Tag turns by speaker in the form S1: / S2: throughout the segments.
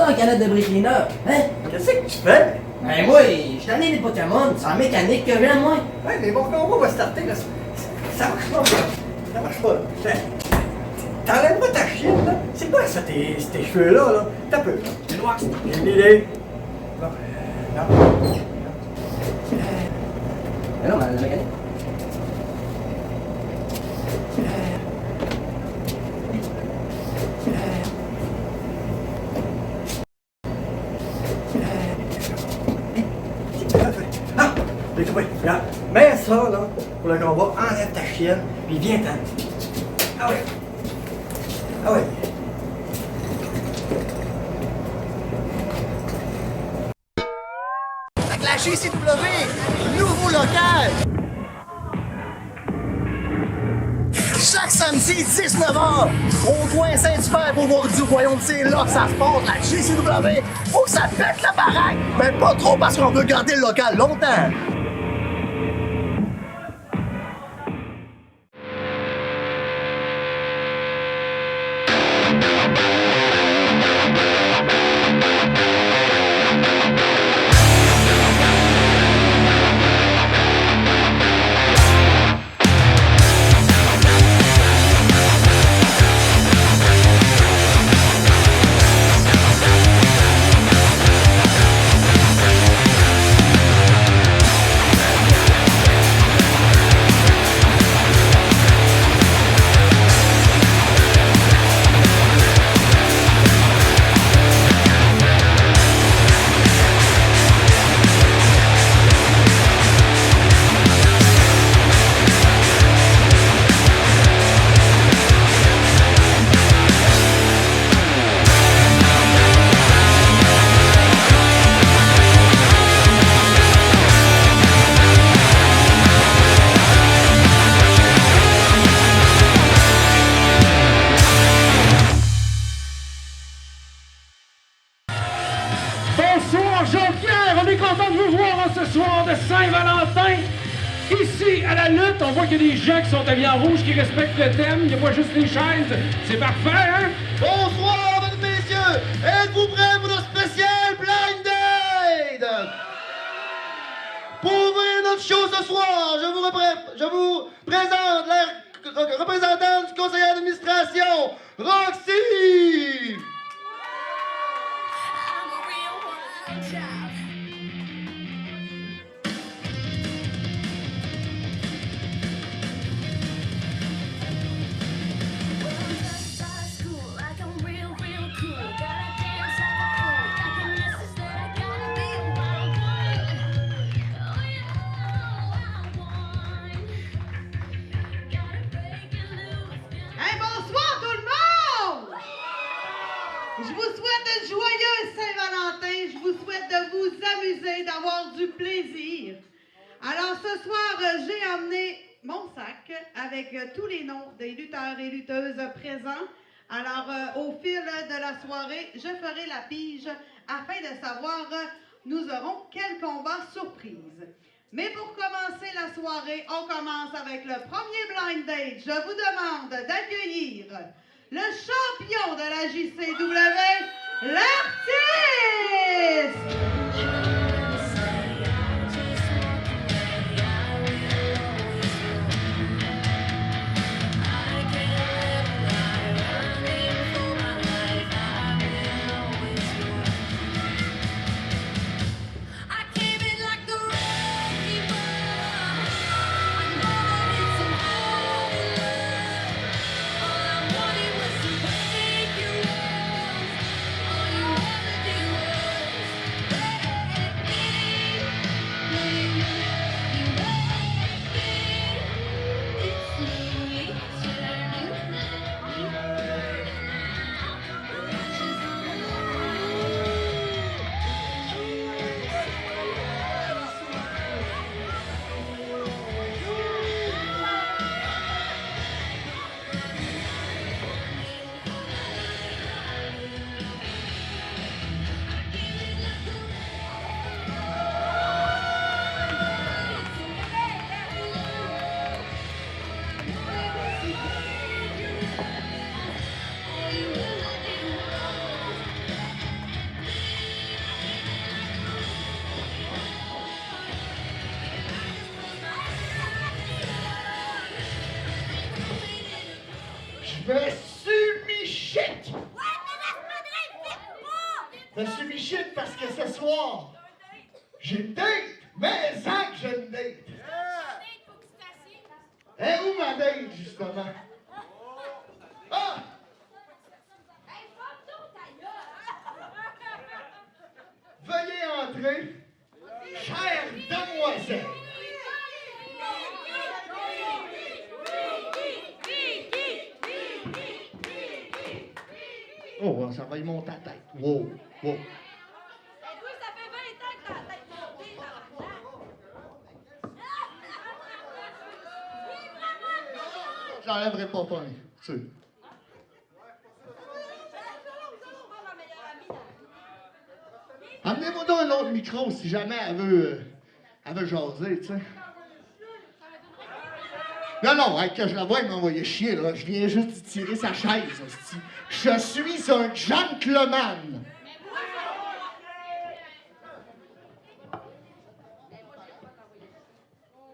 S1: en canette de Brickliner. Hein?
S2: Qu'est-ce que tu fais?
S1: Ben moi, je suis tanné des Pokémon, c'est en mécanique que j'aime, moi.
S2: Ouais, mais mon combat va starter, là. Ça marche pas, là. Ça marche pas, là. T'enlèves-moi ta chienne, là. C'est quoi ça, tes cheveux-là, là? T'as peu.
S1: C'est noir, c'est
S2: J'ai une idée. Non, non.
S1: Mais non, mais la mécanique.
S2: Ah! J'ai trouvé. Regarde. Mets ça, là, pour le combat. Enlève ta chienne, puis viens-t'en. Ah ouais. Ah ouais.
S3: Avec la GCW, nouveau local. Chaque samedi, 19h, au coin Saint-Hubert pour voir du royaume, c'est là que ça se passe, la GCW. Faut que ça pète la baraque, mais pas trop parce qu'on veut garder le local longtemps.
S4: Bonsoir Jean-Pierre, on est content de vous voir en ce soir de Saint-Valentin. Ici, à la lutte, on voit qu'il y a des gens qui sont habillés en rouge, qui respectent le thème. Il n'y a pas juste les chaises. C'est parfait, hein?
S3: Bonsoir, mesdames et messieurs! Êtes-vous prêts pour notre spécial Blind Date? Pour ouvrir notre show ce soir, je vous présente la représentante du conseil d'administration, Roxy!
S5: Bonsoir tout le monde! Je vous souhaite une joyeuse Saint-Valentin. Je vous souhaite de vous amuser, d'avoir du plaisir. Alors ce soir, j'ai emmené mon sac avec tous les noms des lutteurs et lutteuses présents. Alors au fil de la soirée, je ferai la pige afin de savoir nous aurons quel combat surprise. Mais pour commencer la soirée, on commence avec le premier blind date. Je vous demande d'accueillir le champion de la JCW, l'artiste!
S3: Je suis Michette!
S6: Ouais, mais laisse-moi vite pas!
S3: Je suis Michette parce que ce soir, j'ai une date! Mais ça que j'ai une date! Et où ma date, justement? Ah! Veuillez entrer, chère demoiselle. Oh, ça va y monter à la tête. Wow, wow.
S6: Ça fait 20 ans que ta tête montée,
S3: J'enlèverai pas point, sûr. Amenez-moi donc un autre micro si jamais elle veut jaser, tu sais. Non, non, hey, que je la vois, il m'envoyait chier, là. Je viens juste de tirer sa chaise, hostie. Je suis un gentleman.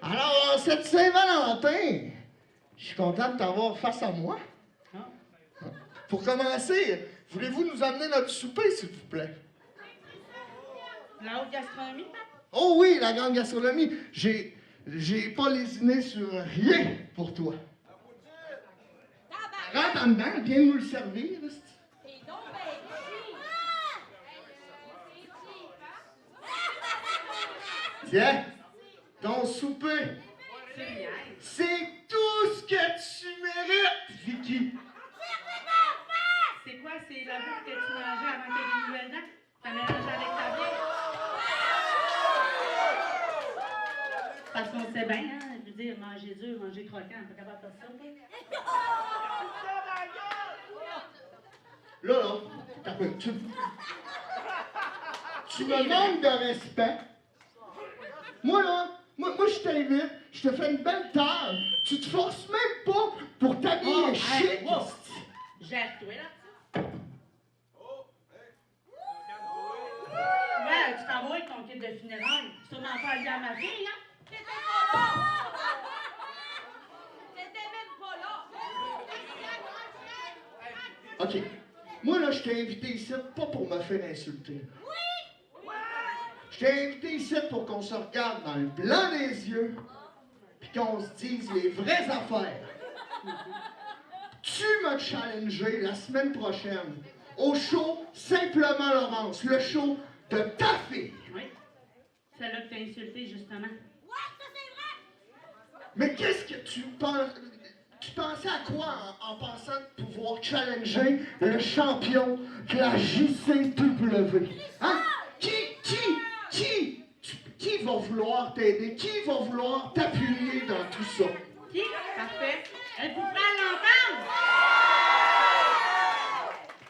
S3: Alors, cette Saint-Valentin, je suis content de t'avoir face à moi. Pour commencer, voulez-vous nous amener notre souper, s'il vous plaît?
S5: La haute gastronomie?
S3: Oh oui, la grande gastronomie. J'ai pas lésiné sur rien pour toi. Rentre en dedans, viens nous le servir. Là, tiens, ton souper. C'est tout ce que tu mérites, Vicky.
S5: C'est quoi? C'est la bouffe que tu mangeais avant que les nouvelles dents? Ça mélange avec ta bière? Parce qu'on sait bien, hein? Je veux dire, manger dur, manger croquant, on est pas capable de faire ça.
S3: Là, t'as peu. Tu me manques de respect. Moi, là, moi, je t'invite, je te fais une belle table. Tu te forces même pas pour t'habiller chic.
S5: Gère-toi, là. Ouais, tu t'en vas avec ton kit de funérailles. Sûrement pas lié à ma fille, hein?
S6: T'étais pas là! T'étais même pas là!
S3: OK. Moi, là, je t'ai invité ici, pas pour me faire insulter.
S6: Oui!
S3: Je t'ai invité ici pour qu'on se regarde dans le blanc des yeux, puis qu'on se dise les vraies affaires. Tu m'as challengé la semaine prochaine au show Simplement Laurence, le show de ta fille.
S5: Oui. Celle-là que t'as insultée, justement.
S6: Ouais, ça c'est vrai!
S3: Mais qu'est-ce que tu penses? Tu pensais à quoi en pensant de pouvoir challenger le champion de la JCW? Hein? Qui va vouloir t'aider? Qui va vouloir t'appuyer dans tout ça?
S5: Qui? Parfait. Êtes-vous prêts à l'entendre?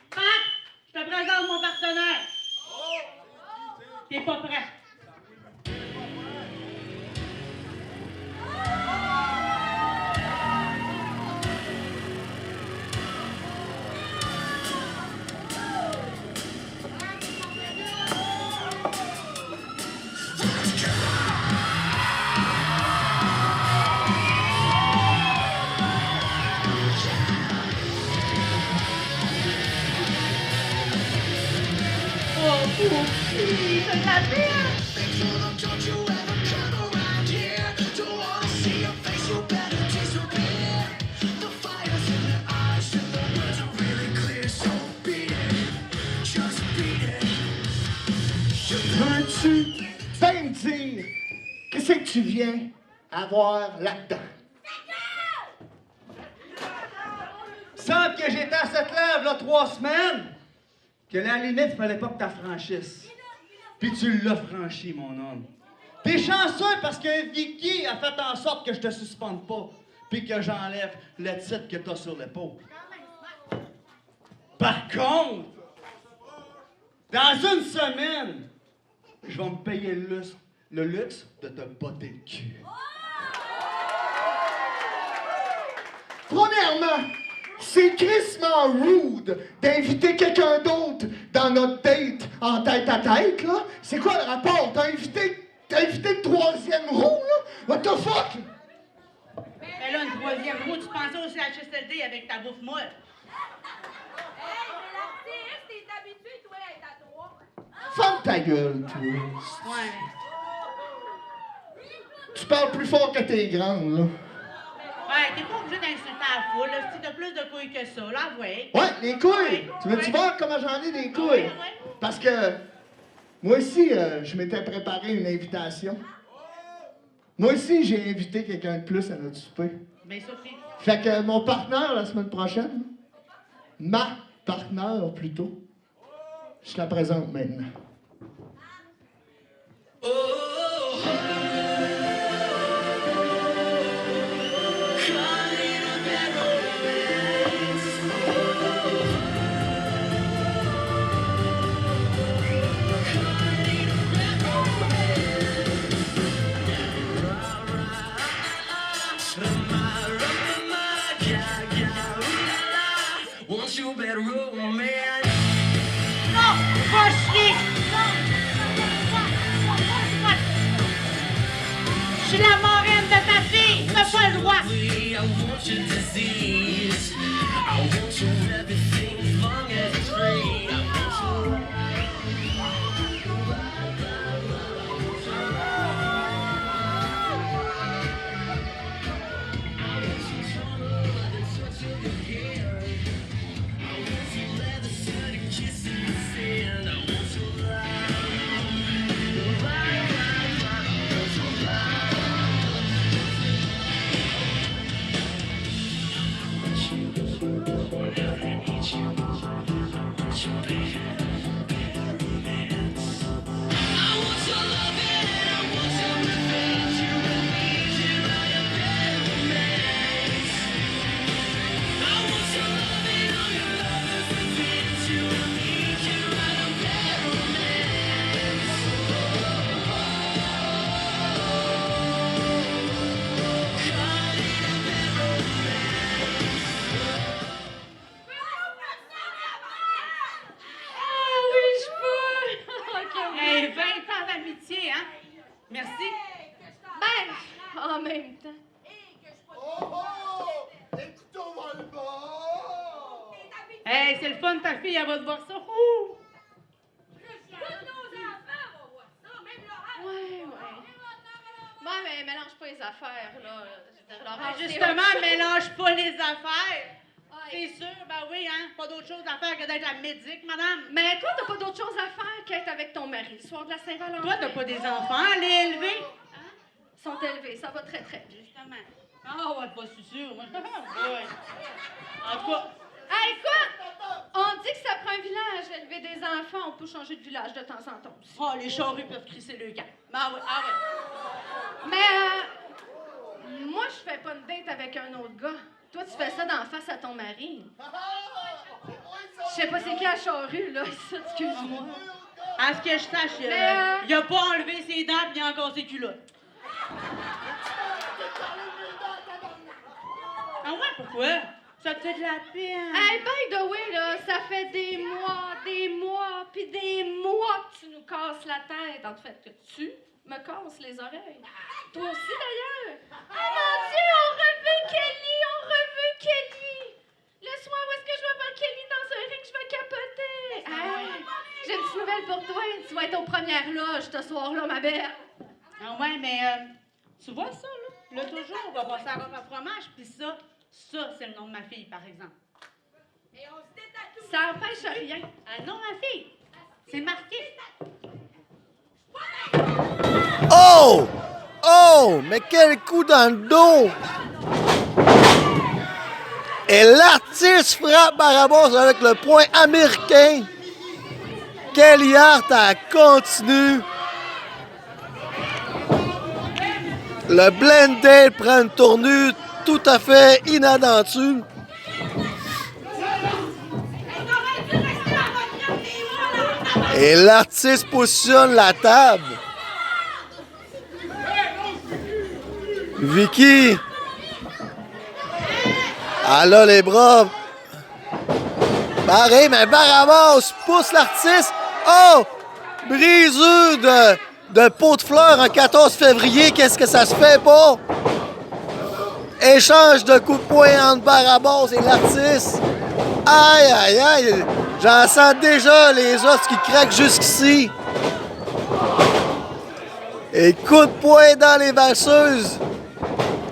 S5: Pat, je te présente mon partenaire. T'es pas prêt.
S3: Veux-tu bien me dire qu'est-ce que tu viens avoir là-dedans?
S2: Semble que j'étais à cette lèvre, là, 3 semaines, que la limite, il fallait pas que tu franchisses. Puis tu l'as franchi, mon homme. T'es chanceux parce que Vicky a fait en sorte que je te suspende pas, puis que j'enlève le titre que t'as sur l'épaule. Par contre, dans une semaine, je vais me payer le luxe de te botter le cul.
S3: Premièrement, c'est crissement rude d'inviter quelqu'un d'autre dans notre date en tête à tête, là. C'est quoi le rapport? T'as invité le 3e roue, là? What the fuck?
S5: Mais là, une troisième roue, tu pensais au CHSLD avec ta bouffe molle.
S6: Hey, mais l'artiste, t'es habitué, toi, à être à trois.
S3: Ferme ta gueule, toi.
S5: Ouais.
S3: Tu parles plus fort que t'es grande, là.
S5: Ouais, t'es pas obligé d'insulter la foule, là. Si t'as plus de couilles que ça, là, ouais.
S3: Ouais, les couilles!
S5: Ouais.
S3: Tu veux-tu
S5: Ouais.
S3: voir comment j'en ai des couilles?
S5: Ouais, ouais.
S3: Parce que moi aussi, je m'étais préparé une invitation. Moi aussi, j'ai invité quelqu'un de plus à notre souper.
S5: Ben, Sophie.
S3: Fait que mon partenaire la semaine prochaine, ma partenaire plutôt, je te la présente maintenant.
S5: Non! Va chier! Je suis la marraine de ta fille! T'as pas le droit!
S6: Ah oui, je peux! OK, oui.
S5: Hey, 20 ans d'amitié, hein? Merci.
S6: Ben, en même temps.
S5: Hey, c'est le fun, ta fille, elle va te voir ça. Ouh!
S6: Tous nos enfants vont voir ça, même Laurent.
S7: Ouais. Bon, mais mélange pas les affaires, là. Je veux dire, Laurent, c'est
S5: Justement,
S7: autre chose.
S5: mélange pas les affaires.
S7: Ouais.
S5: C'est sûr, ben oui, hein? Pas d'autre chose à faire que d'être la médic, madame.
S7: Mais toi, t'as pas d'autre chose à faire qu'être avec ton mari le soir de la Saint-Valentin.
S5: Toi, t'as pas des enfants à les élever?
S7: Ils sont élevés, ça va très, très bien.
S5: Justement. Ah ouais, pas sûr. Moi, ouais. En tout cas,
S7: Hey, quoi? On dit que ça prend un village à élever des enfants. On peut changer de village de temps en temps aussi.
S5: oh, les charrues peuvent crisser le camp. Ah ouais, ah ouais.
S7: Mais, moi, je fais pas une date avec un autre gars. Toi, tu fais ça d'en face à ton mari. Je sais pas c'est qui la charrue, là, ici, excuse-moi.
S5: À ce que je sache,
S7: Mais,
S5: il a pas enlevé ses dents pis il a encore ses culottes. Ah ouais, pourquoi? Ça te fait de la peine.
S7: Hey, by the way, là, ça fait des mois, puis des mois que tu nous casses la tête. En fait, que tu me casses les oreilles. Toi aussi, d'ailleurs. Oh mon Dieu, on reveut Kelly! Le soir où est-ce que je vais voir Kelly dans un ring, je vais capoter. Hey, j'ai une petite nouvelle pour toi. Tu vas être aux premières loges ce soir-là, ma belle.
S5: Ah ouais, mais tu vois ça, là? Là, toujours, on va passer à robe à fromage, pis ça, c'est le nom de ma fille, par exemple.
S6: Et on se détatoue.
S7: Ça empêche rien.
S5: Ah non, ma fille! C'est marqué.
S8: Oh! Oh! Mais quel coup dans le dos! Et l'artiste frappe Barabas avec le point américain. Kelly Hart, elle continue. Le blended prend une tournure tout à fait inattendue. Et l'artiste positionne la table. Vicky. Elle a les bras. Pareil, mais Barabas pousse l'artiste. Oh! Brisure de pot de fleurs un 14 février. Qu'est-ce que ça se fait pas? Échange de coups de poing entre Barabas et l'artiste. Aïe, aïe, aïe. J'en sens déjà les os qui craquent jusqu'ici. Et coup de poing dans les valseuses.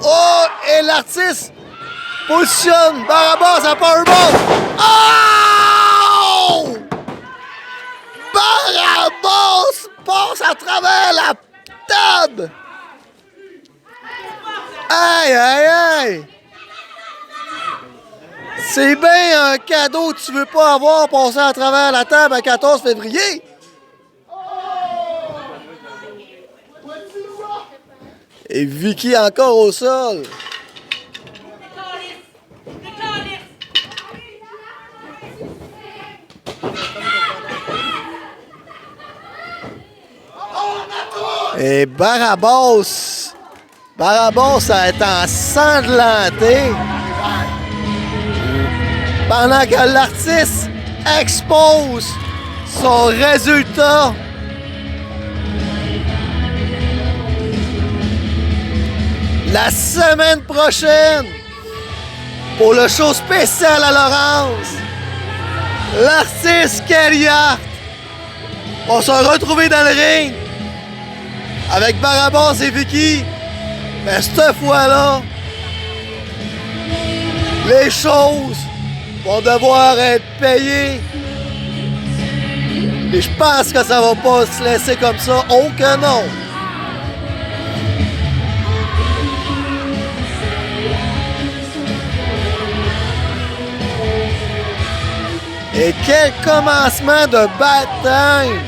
S8: Oh! Et l'artiste positionne Barabas à Powerbomb. Oh! Barabas passe à travers la table. Aïe, aïe, aïe. C'est bien un cadeau que tu veux pas avoir passé à travers la table le 14 février. Et Vicky encore au sol. Et Barabas a été ensanglanté pendant que l'artiste expose son résultat. La semaine prochaine, pour le show spécial à Laurence, l'artiste Kelly Hart va se retrouver dans le ring avec Barabas et Vicky. Mais cette fois-là, les choses vont devoir être payées. Et je pense que ça va pas se laisser comme ça. Oh que non! Et quel commencement de bataille!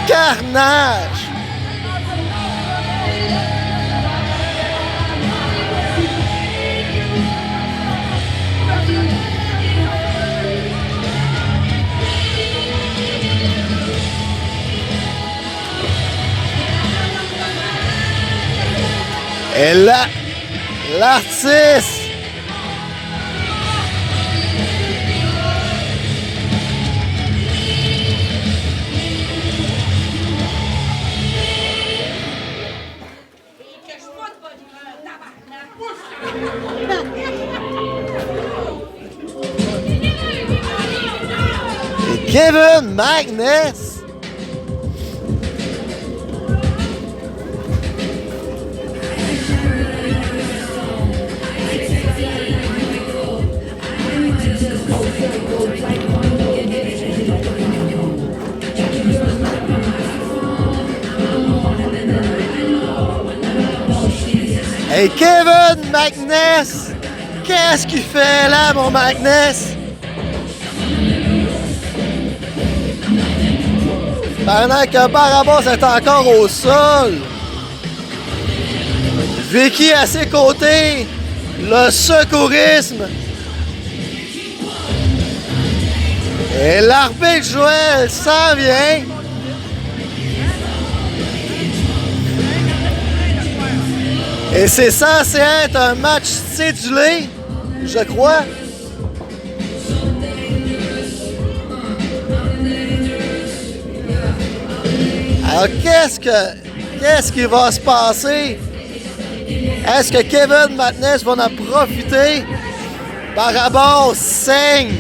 S8: Carnage! Et là, l'artiste et Kevin Magnus. Et Kevin Magnus, qu'est-ce qu'il fait là, mon Magnus? Pendant que Barabas est encore au sol, Vicky à ses côtés, le secourisme. Et l'arbitre Joël s'en vient. Et c'est censé être un match cédulé, je crois. Alors, qu'est-ce qui va se passer? Est-ce que Kevin Magnus va en profiter? Barabas saigne.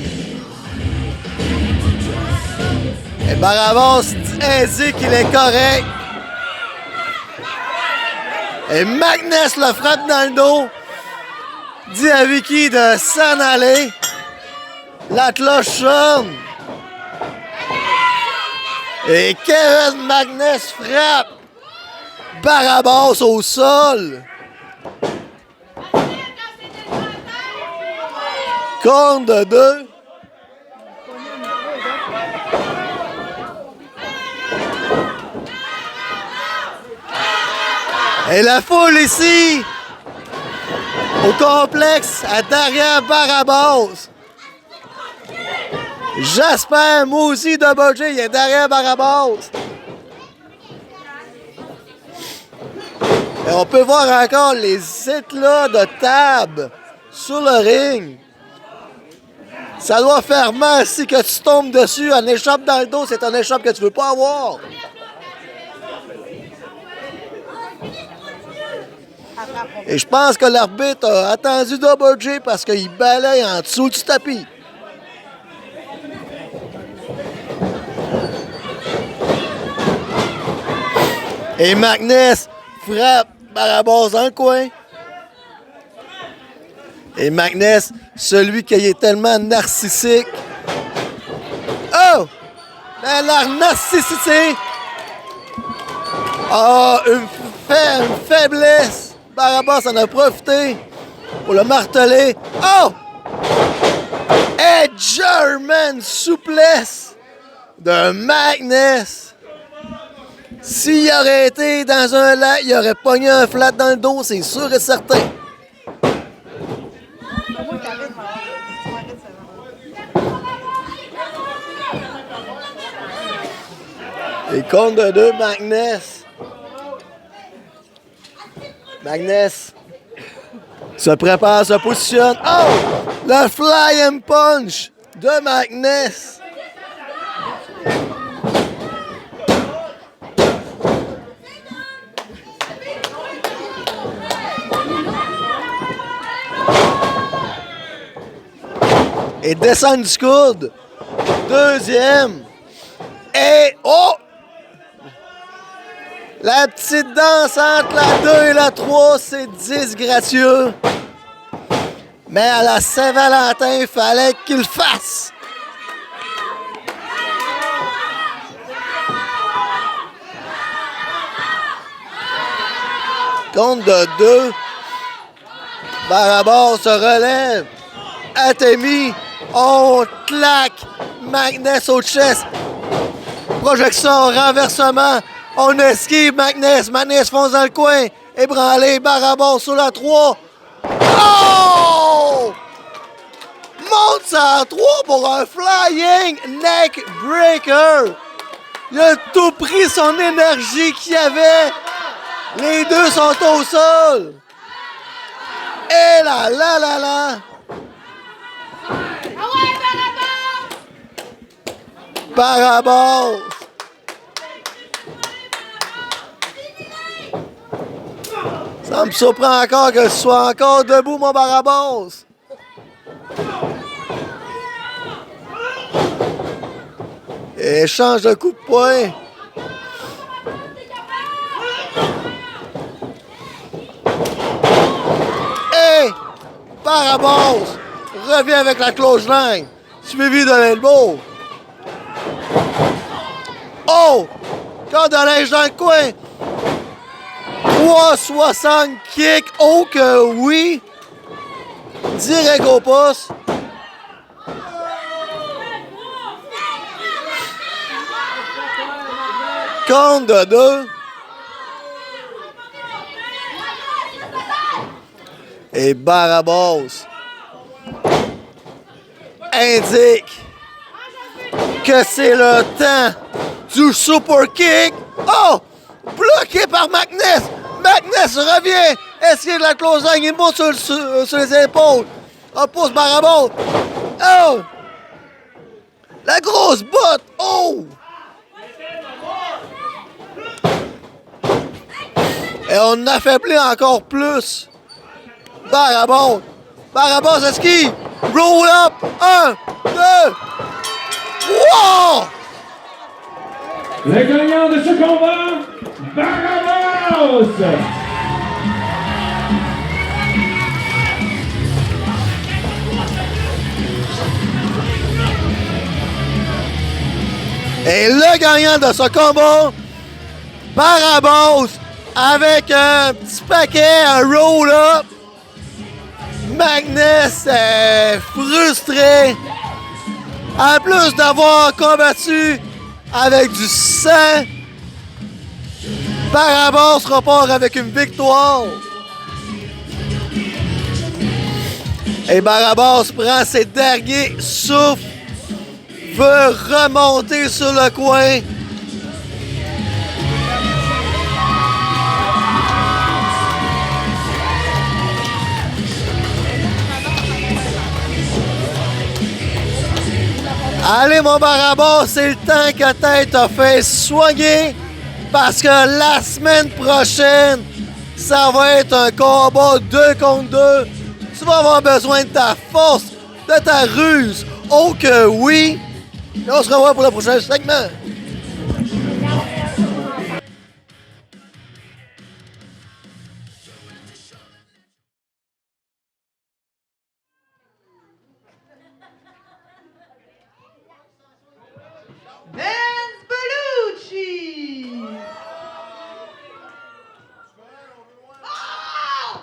S8: Et Barabas indique qu'il est correct. Et Magnus le frappe dans le dos. Dit à Vicky de s'en aller. La cloche sonne. Et Kevin Magnus frappe Barabas au sol. Compte de 2. Et la foule ici, au complexe, à derrière Barabas. Jasper Mouzy Double J, il est derrière Barabas. Et on peut voir encore les éclats de table sur le ring. Ça doit faire mal si que tu tombes dessus. Un échoppe dans le dos, c'est un échoppe que tu veux pas avoir. Et je pense que l'arbitre a attendu Double J parce qu'il balaye en dessous du tapis. Et Magnus frappe Barabas dans le coin. Et Magnus, celui qui est tellement narcissique. Oh! La narcissité a une faiblesse. Barabas en a profité pour le marteler. Oh! Et German souplesse de Magnus. S'il aurait été dans un lac, il aurait pogné un flat dans le dos, c'est sûr et certain. Et compte de 2, Magnus. Magnus se prépare, se positionne. Oh! Le flying punch de Magnus. Et descend du coude. Deuxième. Et oh! La petite danse entre la 2 et la 3, c'est disgracieux. Mais à la Saint-Valentin, il fallait qu'il le fasse. Compte de 2. Barabas se relève. Atemi, on claque Magnus au chest. Projection, renversement. On esquive Magnus. Magnus fonce dans le coin. Ébranlé, Barabas sur la 3. Oh! Monte ça à 3 pour un flying neck breaker. Il a tout pris son énergie qu'il y avait. Les deux sont au sol. Et là, là, là, là. Barabas. Ça me surprend encore que je sois encore debout, mon Barabas. Échange de coups de poing. Et Barabas revient avec la close line, suivi de l'elbow. Oh! Corde de linge dans le coin. 360 kick. Oh que oui! Direct au poste. Compte de 2. Et Barabas indique que c'est le temps du super kick. Oh! Bloqué par Magnus. Magnus revient. Essayer de la close line. Il monte sur les épaules. Repousse Barabas. Oh! La grosse botte. Oh! Et on affaiblit encore plus Barabas. Barabas esquive. Roll up. 1, 2. Wow!
S4: Le gagnant de ce combat, Barabas!
S8: Et le gagnant de ce combat, Barabas, avec un petit paquet, un roll-up. Magnus est frustré. En plus d'avoir combattu avec du sang, Barabas repart avec une victoire. Et Barabas prend ses derniers souffles, veut remonter sur le coin. Allez, mon Barabas, c'est le temps que t'aies te fait soigner parce que la semaine prochaine, ça va être un combat 2 contre 2. Tu vas avoir besoin de ta force, de ta ruse. Oh que oui! Et on se revoit pour le prochain segment.
S5: Vince Bellucci! Oh!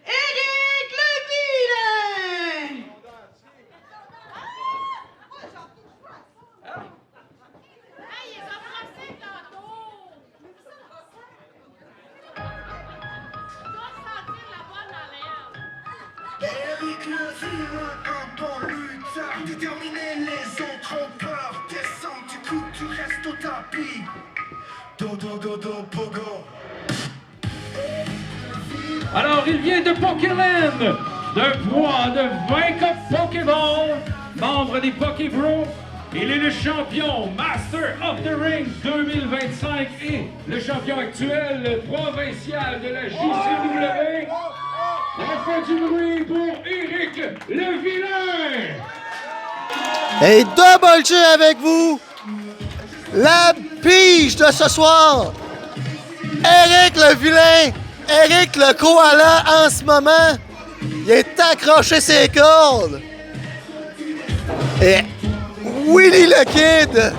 S5: Éric Levillain!
S6: Hey, il est embrassé tantôt! Tu dois sentir la bonne haleine.
S9: Éric Levillain, un bon lutteur, déterminé, les autres ont peur. Descends du coup, tu restes au tapis. Do, pogo.
S4: Alors, il vient de Pokéland, d'un poids de 20 Cup Pokéball, membre des Pokébros. Il est le champion Master of the Ring 2025 et le champion actuel provincial de la JCW. On fait du bruit pour Éric Levillain.
S8: Et Double J avec vous, la pige de ce soir, Éric Levillain, Éric le koala en ce moment, il est accroché ses cordes. Et Willy le Kid.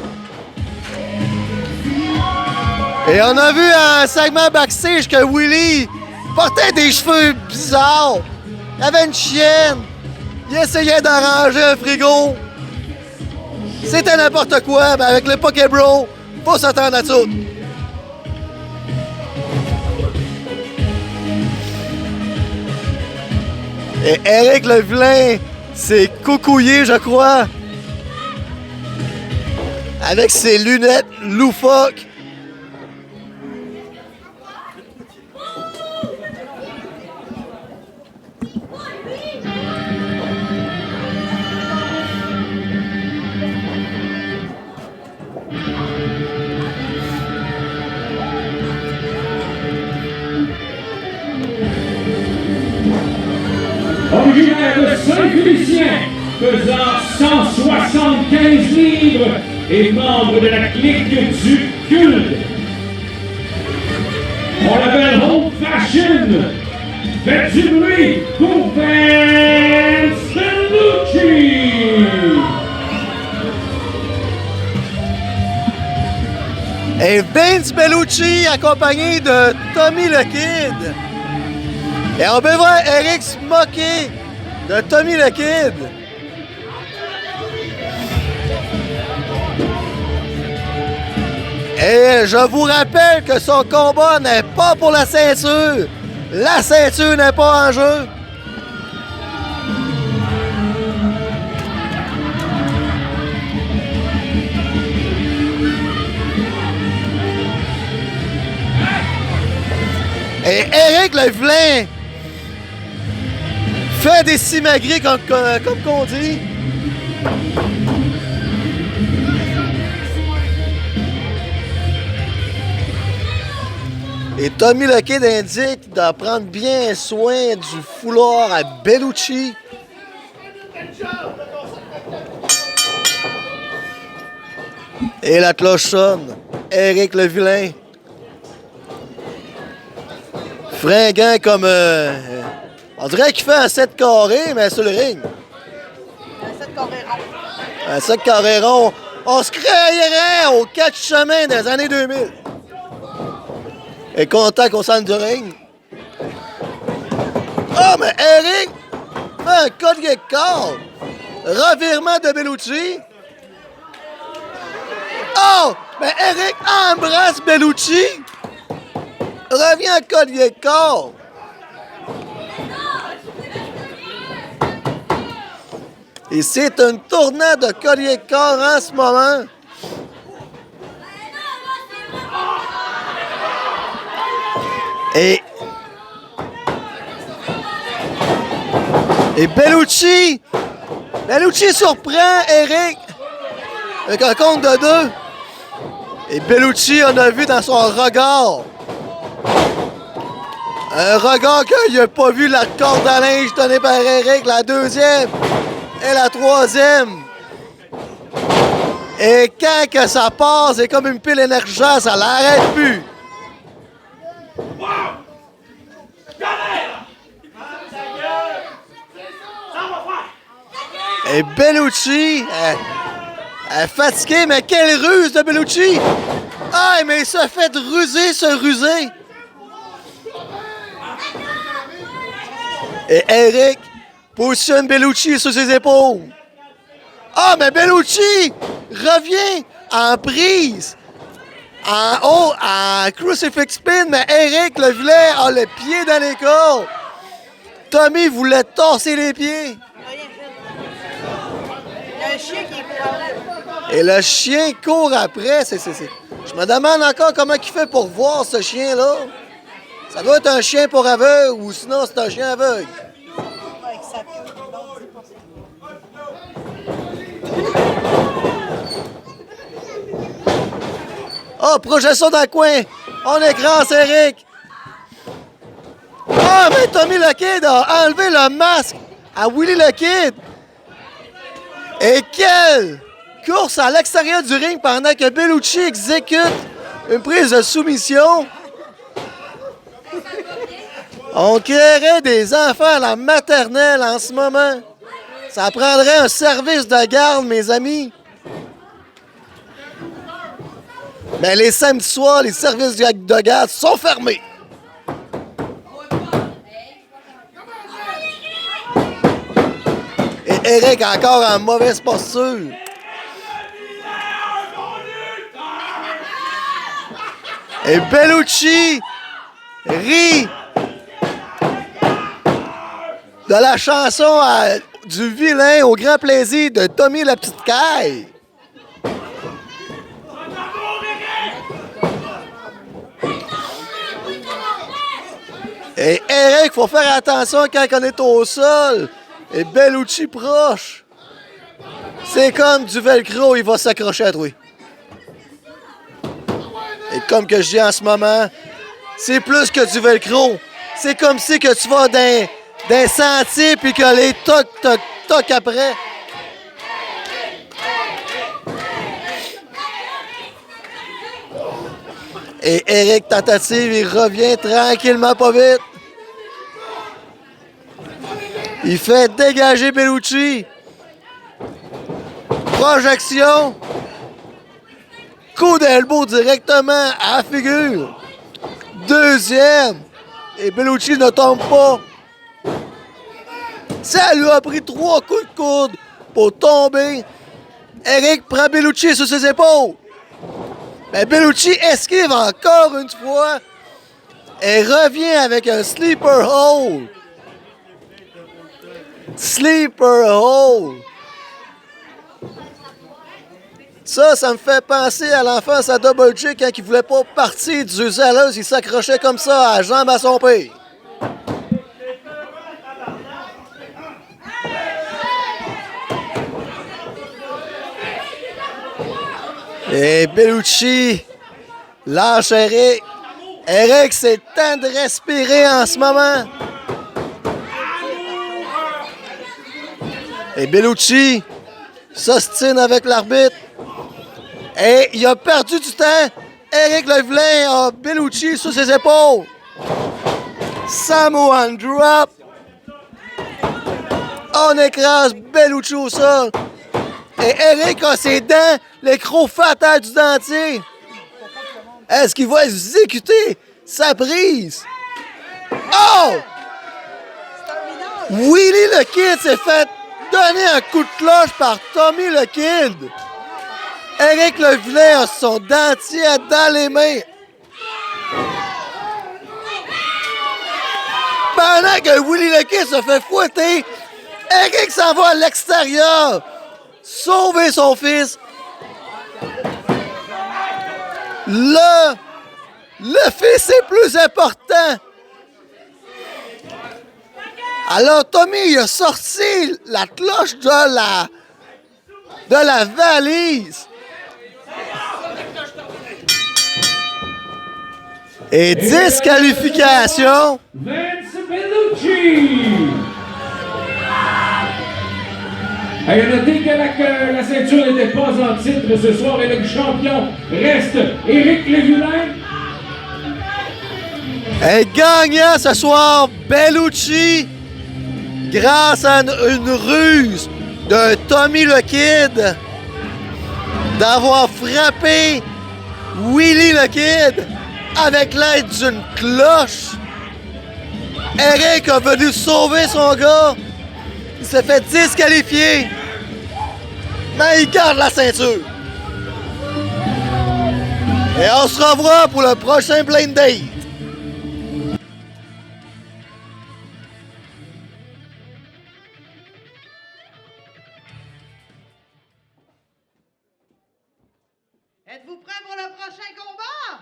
S8: Et on a vu un segment backstage que Willy portait des cheveux bizarres. Il avait une chienne. Il essayait d'arranger un frigo. C'était n'importe quoi, mais avec le Pokébro, faut s'attendre à tout. Et Éric Levillain s'est coucouillé, je crois, avec ses lunettes loufoques.
S4: Originaire de Saint-Félicien, pesant 175 livres et membre de la clique du culte. On l'appelle Old Fashion. Faites du bruit pour Vince Bellucci.
S8: Et Vince Bellucci accompagné de Tommy le Kid. Et on peut voir Éric se moquer de Tommy le Kid. Et je vous rappelle que son combat n'est pas pour la ceinture. La ceinture n'est pas en jeu. Et Éric Levillain fait des simagrées comme qu'on dit. Et Tommy le Kid indique de prendre bien soin du foulard à Bellucci. Et la cloche sonne. Éric Levillain. Fringant comme... on dirait qu'il fait un 7 carré, mais sur le ring.
S5: Un 7 carré rond.
S8: Un 7 carré rond. On se créerait au 4 chemins des années 2000. Et contact au centre du ring. Oh, mais Éric fait un collier de corps. Revirement de Bellucci. Oh, mais Éric embrasse Bellucci. Revient un collier de corps. Et c'est une tournée de collier de corps en ce moment. Et Bellucci Bellucci surprend Eric avec un compte de 2. Et Bellucci, on a vu dans son regard. Un regard qu'il n'a pas vu la corde à linge donnée par Eric, la deuxième et la troisième. Et quand que ça passe, c'est comme une pile énergisante, ça l'arrête plus. Et Bellucci, elle est fatiguée, mais quelle ruse de Bellucci! Ah, mais il se fait ruser. Et Eric positionne Bellucci sur ses épaules. Ah, mais Bellucci revient en prise, en haut, en crucifix spin, mais Eric, le vilain, a le pied dans les cordes. Tommy voulait tasser les pieds.
S5: Il y a un chien qui est couru.
S8: Et le chien court après. Je me demande encore comment il fait pour voir ce chien-là. Ça doit être un chien pour aveugle ou sinon c'est un chien aveugle.
S5: Avec sa queue,
S8: Oh, projection dans le coin. On écrase Eric. Ah, mais Tommy le Kid a enlevé le masque à Willie le Kid. Et quelle course à l'extérieur du ring pendant que Bellucci exécute une prise de soumission. On créerait des enfants à la maternelle en ce moment. Ça prendrait un service de garde, mes amis. Mais les samedis soirs, les services de garde sont fermés. Et Eric encore en mauvaise posture. Et Bellucci rit de la chanson du vilain au grand plaisir de Tommy la petite caille. Et Eric, faut faire attention quand on est au sol. Et Bellucci proche. C'est comme du velcro, il va s'accrocher à toi. Et comme que je dis en ce moment, c'est plus que du velcro. C'est comme si que tu vas dans sentier puis que les toc après. Et Eric tentative, il revient tranquillement pas vite. Il fait dégager Bellucci. Projection. Coup d'elbow directement à la figure. Deuxième. Et Bellucci ne tombe pas. Ça lui a pris 3 coups de coude pour tomber. Eric prend Bellucci sur ses épaules. Mais Bellucci esquive encore une fois et revient avec un sleeper hold. Sleeper hold. Ça me fait penser à l'enfance à Double J quand il voulait pas partir du zèleuse, il s'accrochait comme ça à la jambe à son père. Et Bellucci lâche Eric. Eric, c'est le temps de respirer en ce moment. Et Bellucci s'ostine avec l'arbitre. Et il a perdu du temps. Eric le vilain a Bellucci sur ses épaules. Samoan drop. On écrase Bellucci au sol. Et Eric a ses dents, les crocs fatales du dentier. Est-ce qu'il va exécuter sa prise? Oh! Willie le Kid s'est fait donner un coup de cloche par Tommy le Kid. Eric le vilain a son dentier dans les mains. Pendant que Willie le Kid se fait fouetter, Eric s'en va à l'extérieur. Sauver son fils. Le fils est plus important. Alors, Tommy, il a sorti la cloche de la valise. Et disqualification.
S4: Vince Bellucci. À noter que la ceinture n'était pas en titre ce soir et le champion reste Éric Lévulin.
S8: Et gagnant ce soir, Bellucci, grâce à une ruse de Tommy le Kid, d'avoir frappé Willie le Kid avec l'aide d'une cloche. Eric a venu sauver son gars. Il s'est fait disqualifier. Mais il garde la ceinture. Et on se revoit pour le prochain Blind Date.
S5: Êtes-vous prêts pour le prochain combat?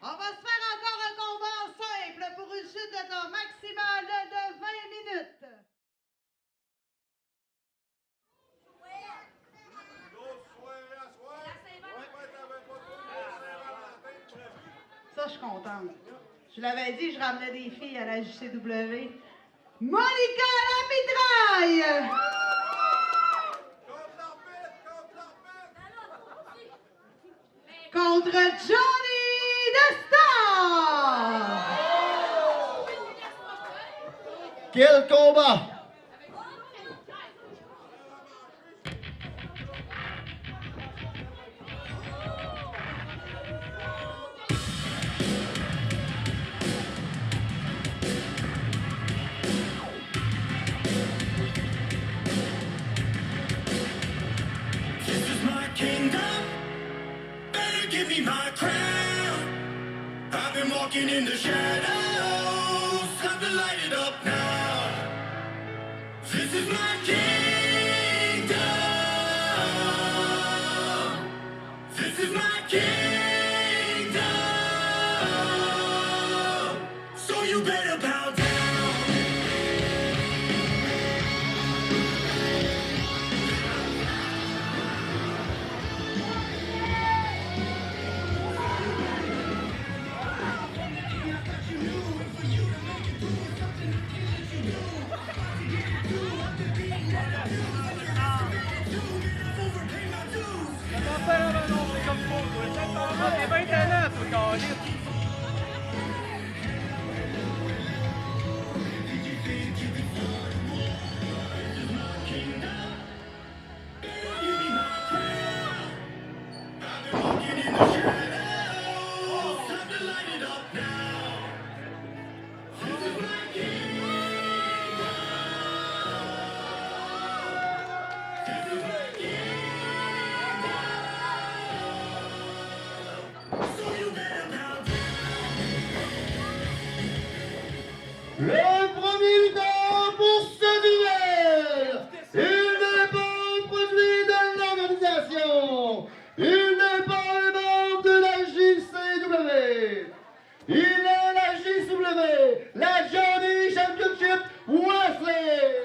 S5: On va se faire encore un combat simple pour une chute de temps maximale de 20 minutes. Ça, je suis contente. Je l'avais dit, je ramenais des filles à la JCW. Monica la mitraille! Contre Johnny the Star!
S3: Quel combat!
S9: This is my kingdom. Better give me my crown. I've been walking in the shadows. Time to light it up now. This is my kingdom. This is my kingdom. So you better bow down.
S3: Le premier lutteur pour ce duel, il n'est pas un produit de l'organisation, il n'est pas un membre de la JCW, il est la JCW, la Johnny Championship Wrestling.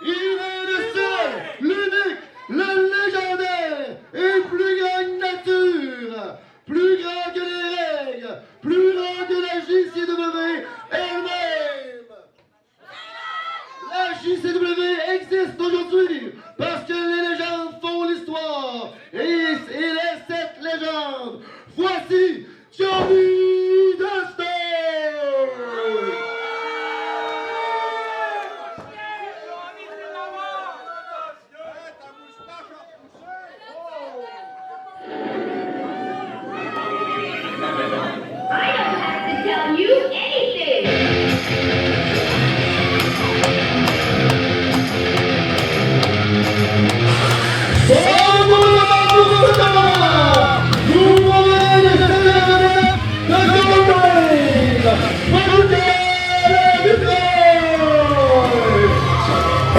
S3: Il est le seul, l'unique, le légendaire et plus grande nature, plus grand que les règles, plus grand que la JCW elle-même. La JCW existe aujourd'hui parce que les légendes font l'histoire. Et il est cette légende. Voici Johnny the Star.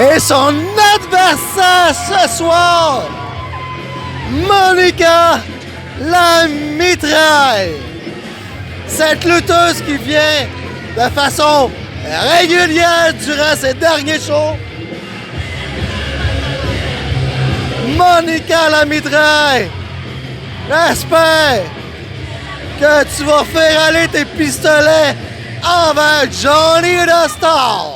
S8: Et son adversaire ce soir, Monica la mitraille. Cette lutteuse qui vient de façon régulière durant ses derniers shows. Monica la mitraille. J'espère que tu vas faire aller tes pistolets envers Johnny the Star.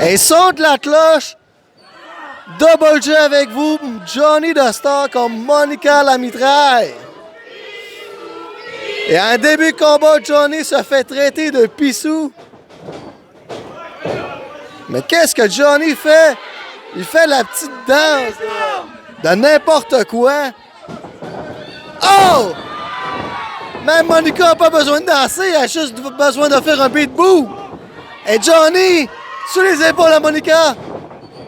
S8: Et son de la cloche, Double J avec vous, Johnny the Star comme Monica la mitraille. Et en début de combat, Johnny se fait traiter de pissou. Mais qu'est-ce que Johnny fait? Il fait la petite danse de n'importe quoi. Oh! Même Monica n'a pas besoin de danser, elle a juste besoin de faire un beat boo. Et Johnny, sur les épaules à Monica,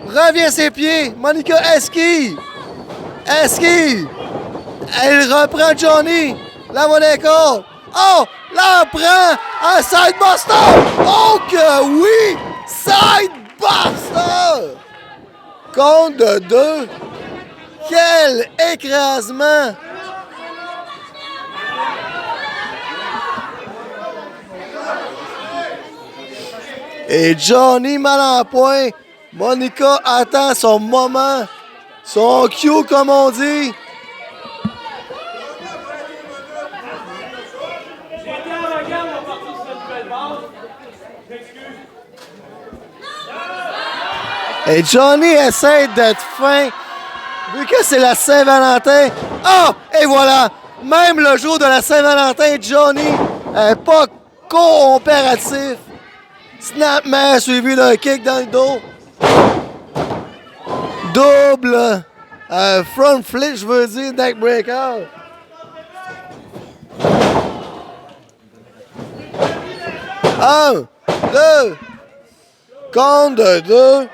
S8: revient à ses pieds. Monica esquive. Esquive. Elle reprend Johnny. La voit des cordes. Oh! Là, elle prend un sidebuster. Oh que oui! Sidebuster! Compte de 2. Quel écrasement! Et Johnny mal en point. Monica attend son moment. Son cue, comme on dit. Et Johnny essaie d'être fin. Vu que c'est la Saint-Valentin. Ah! Oh, et voilà! Même le jour de la Saint-Valentin, Johnny n'est pas coopératif. Snapmare suivi d'un kick dans le dos. Double front flip, je veux dire, neck breaker. Un, deux, compte de 2.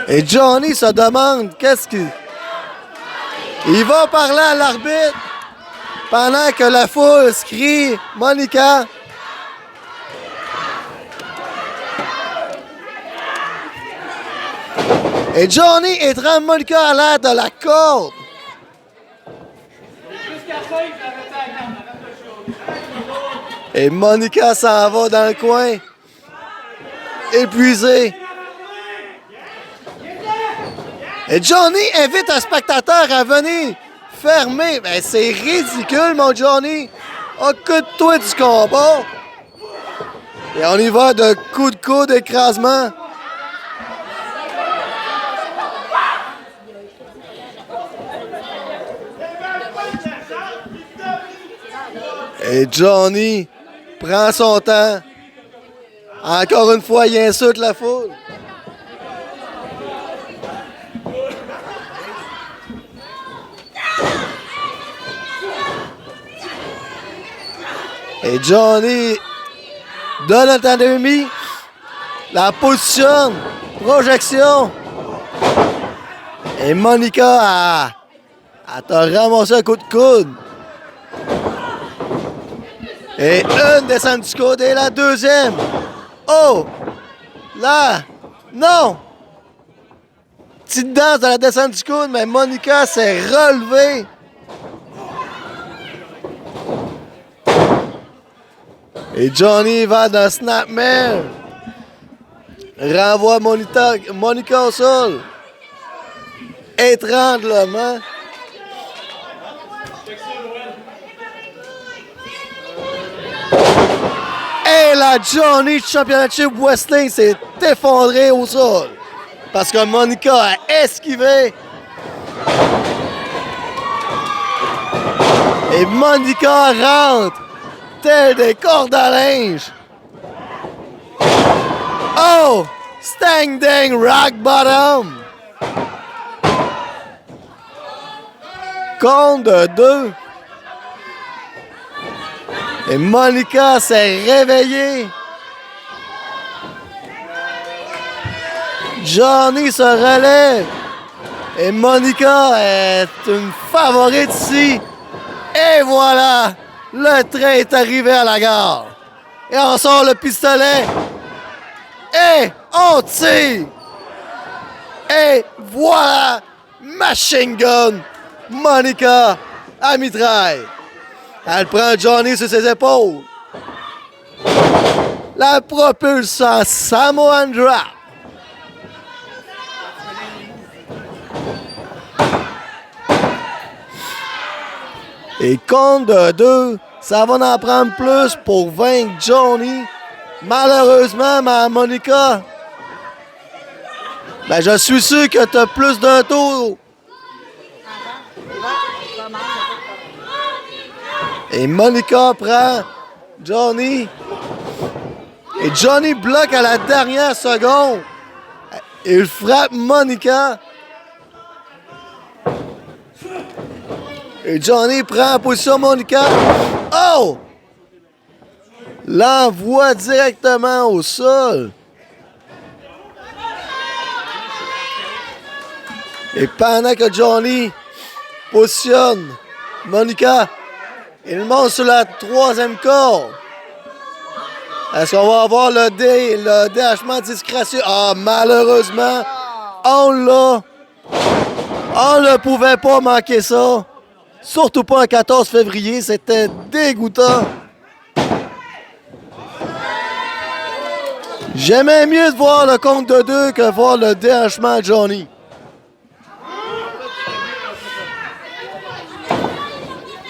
S8: Et Johnny se demande qu'est-ce qu'il... Il va parler à l'arbitre pendant que la foule se crie « Monica ». Et Johnny étrangle Monica à l'air de la corde. Et Monica s'en va dans le coin, épuisée. Et Johnny invite un spectateur à venir fermer. Ben, c'est ridicule, mon Johnny. Occupe-toi du combat. Et on y va de coup de coude, écrasement. Et Johnny prend son temps. Encore une fois, il insulte la foule. Et Johnny donne un temps demi, la positionne, projection. Et Monica, elle t'a ramassé un coup de coude. Et une descend du coude et la deuxième. Oh! Là! Non! Petite danse de la descente du coude, mais Monica s'est relevée. Et Johnny va dans Snapmare. Renvoie Monica au sol. Étranglement. Et la Johnny Championship Wrestling s'est effondrée au sol. Parce que Monica a esquivé. Et Monica rentre. Tel des cordes à linge. Oh! Standing rock bottom. compte de 2. Et Monica s'est réveillée. Johnny se relève. Et Monica est une favorite ici. Et voilà, le train est arrivé à la gare. Et on sort le pistolet. Et on tire. Et voilà, machine gun. Monica à mitraille. Elle prend Johnny sur ses épaules. La propulse en Samoan Drop. Et compte de 2, ça va en prendre plus pour vaincre Johnny. Malheureusement, ma Monica, ben je suis sûr que tu as plus d'un tour. Et Monica prend Johnny. Et Johnny bloque à la dernière seconde. Il frappe Monica. Et Johnny prend en position Monica. Oh! L'envoie directement au sol. Et pendant que Johnny positionne Monica, il monte sur la 3e corde. Est-ce qu'on va avoir le déhachement de discrétion? Ah, malheureusement, on ne pouvait pas manquer ça. Surtout pas un 14 février, c'était dégoûtant. J'aimais mieux de voir le compte de 2 que voir le déhachement de Johnny.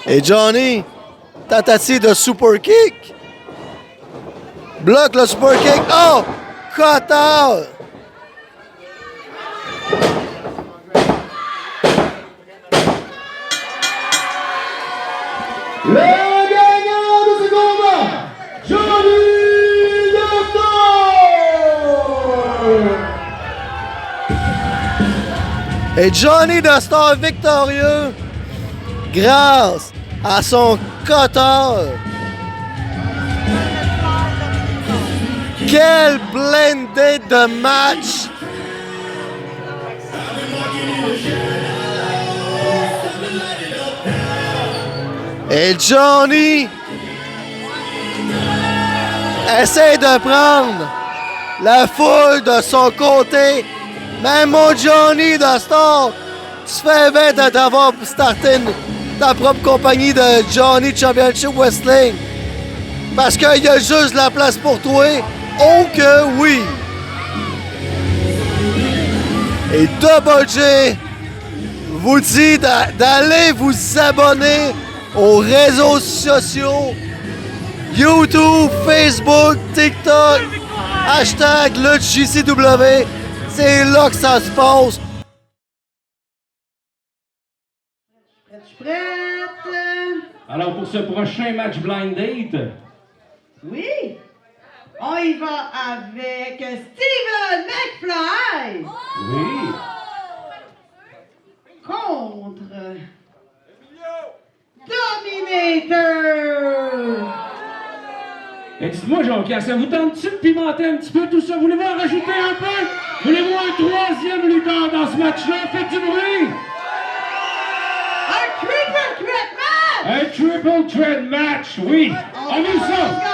S8: Et Johnny, tentative de super kick. Bloque le super kick. Oh! Cutter!
S3: Le gagnant de ce combat, Johnny Destor!
S8: Et Johnny Destor victorieux grâce à son cutter. Quel blended de match! Et Johnny essaie de prendre la foule de son côté. Même mon Johnny Destor, tu fais bien d'avoir starté ta propre compagnie de Johnny Championship Wrestling. Parce qu'il y a juste la place pour toi. Oh que oui! Et Double J vous dit d'aller vous abonner aux réseaux sociaux YouTube, Facebook, TikTok, hashtag LuchJCW. C'est là que ça se passe.
S5: Je suis prête.
S4: Alors, pour ce prochain match Blind Date,
S5: Oui. On y va avec Steven McFly
S4: oui,
S5: contre Dominator.
S4: et dites-moi, Jean-Pierre, ça vous tente-tu de pimenter un petit peu tout ça? Voulez-vous en rajouter un peu? Voulez-vous un 3e lutteur dans ce match-là? Faites du bruit!
S5: Un triple threat match.
S4: Un triple threat match, oui! On veut ça!
S5: Let's go.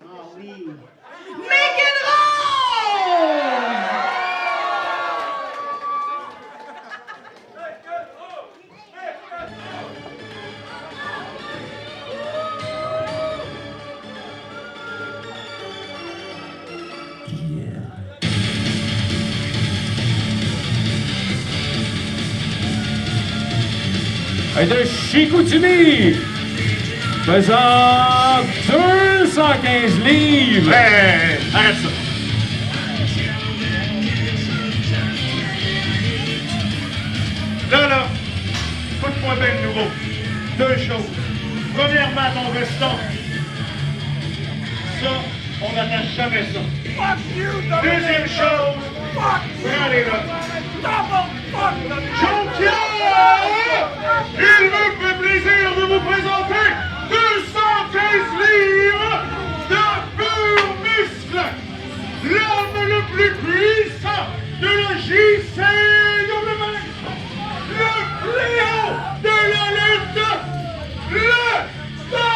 S5: Oh oui. Make it roll.
S4: Et de Chicoutimi, pesant 215 livres.
S2: Hey, arrête ça. Là, écoute-moi bien le nouveau. 2 choses. Premièrement, ton veston. Ça, on n'attache jamais ça. Deuxième chose. Regardez là. Champion!
S9: Il me fait plaisir de vous présenter 215 livres de pur muscle, l'homme le plus puissant de la JCW, le fléau de la lutte, le Dominator!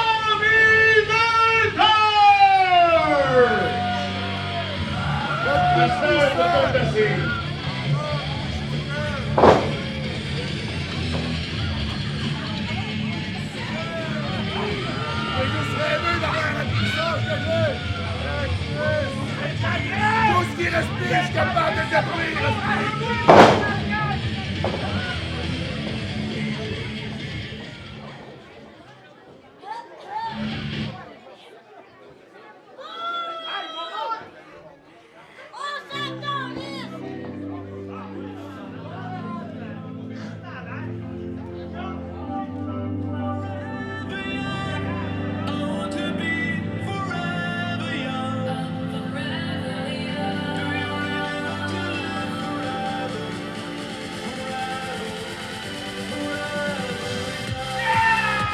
S10: Tout ce qui respire, je suis capable de détruire.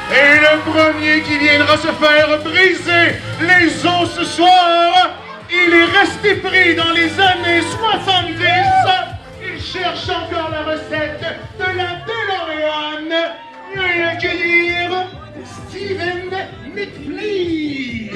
S9: Et le premier qui viendra se faire briser les os ce soir, il est resté pris dans les années 70. Il cherche encore la recette de la DeLorean. Veuillez accueillir Steven McFly.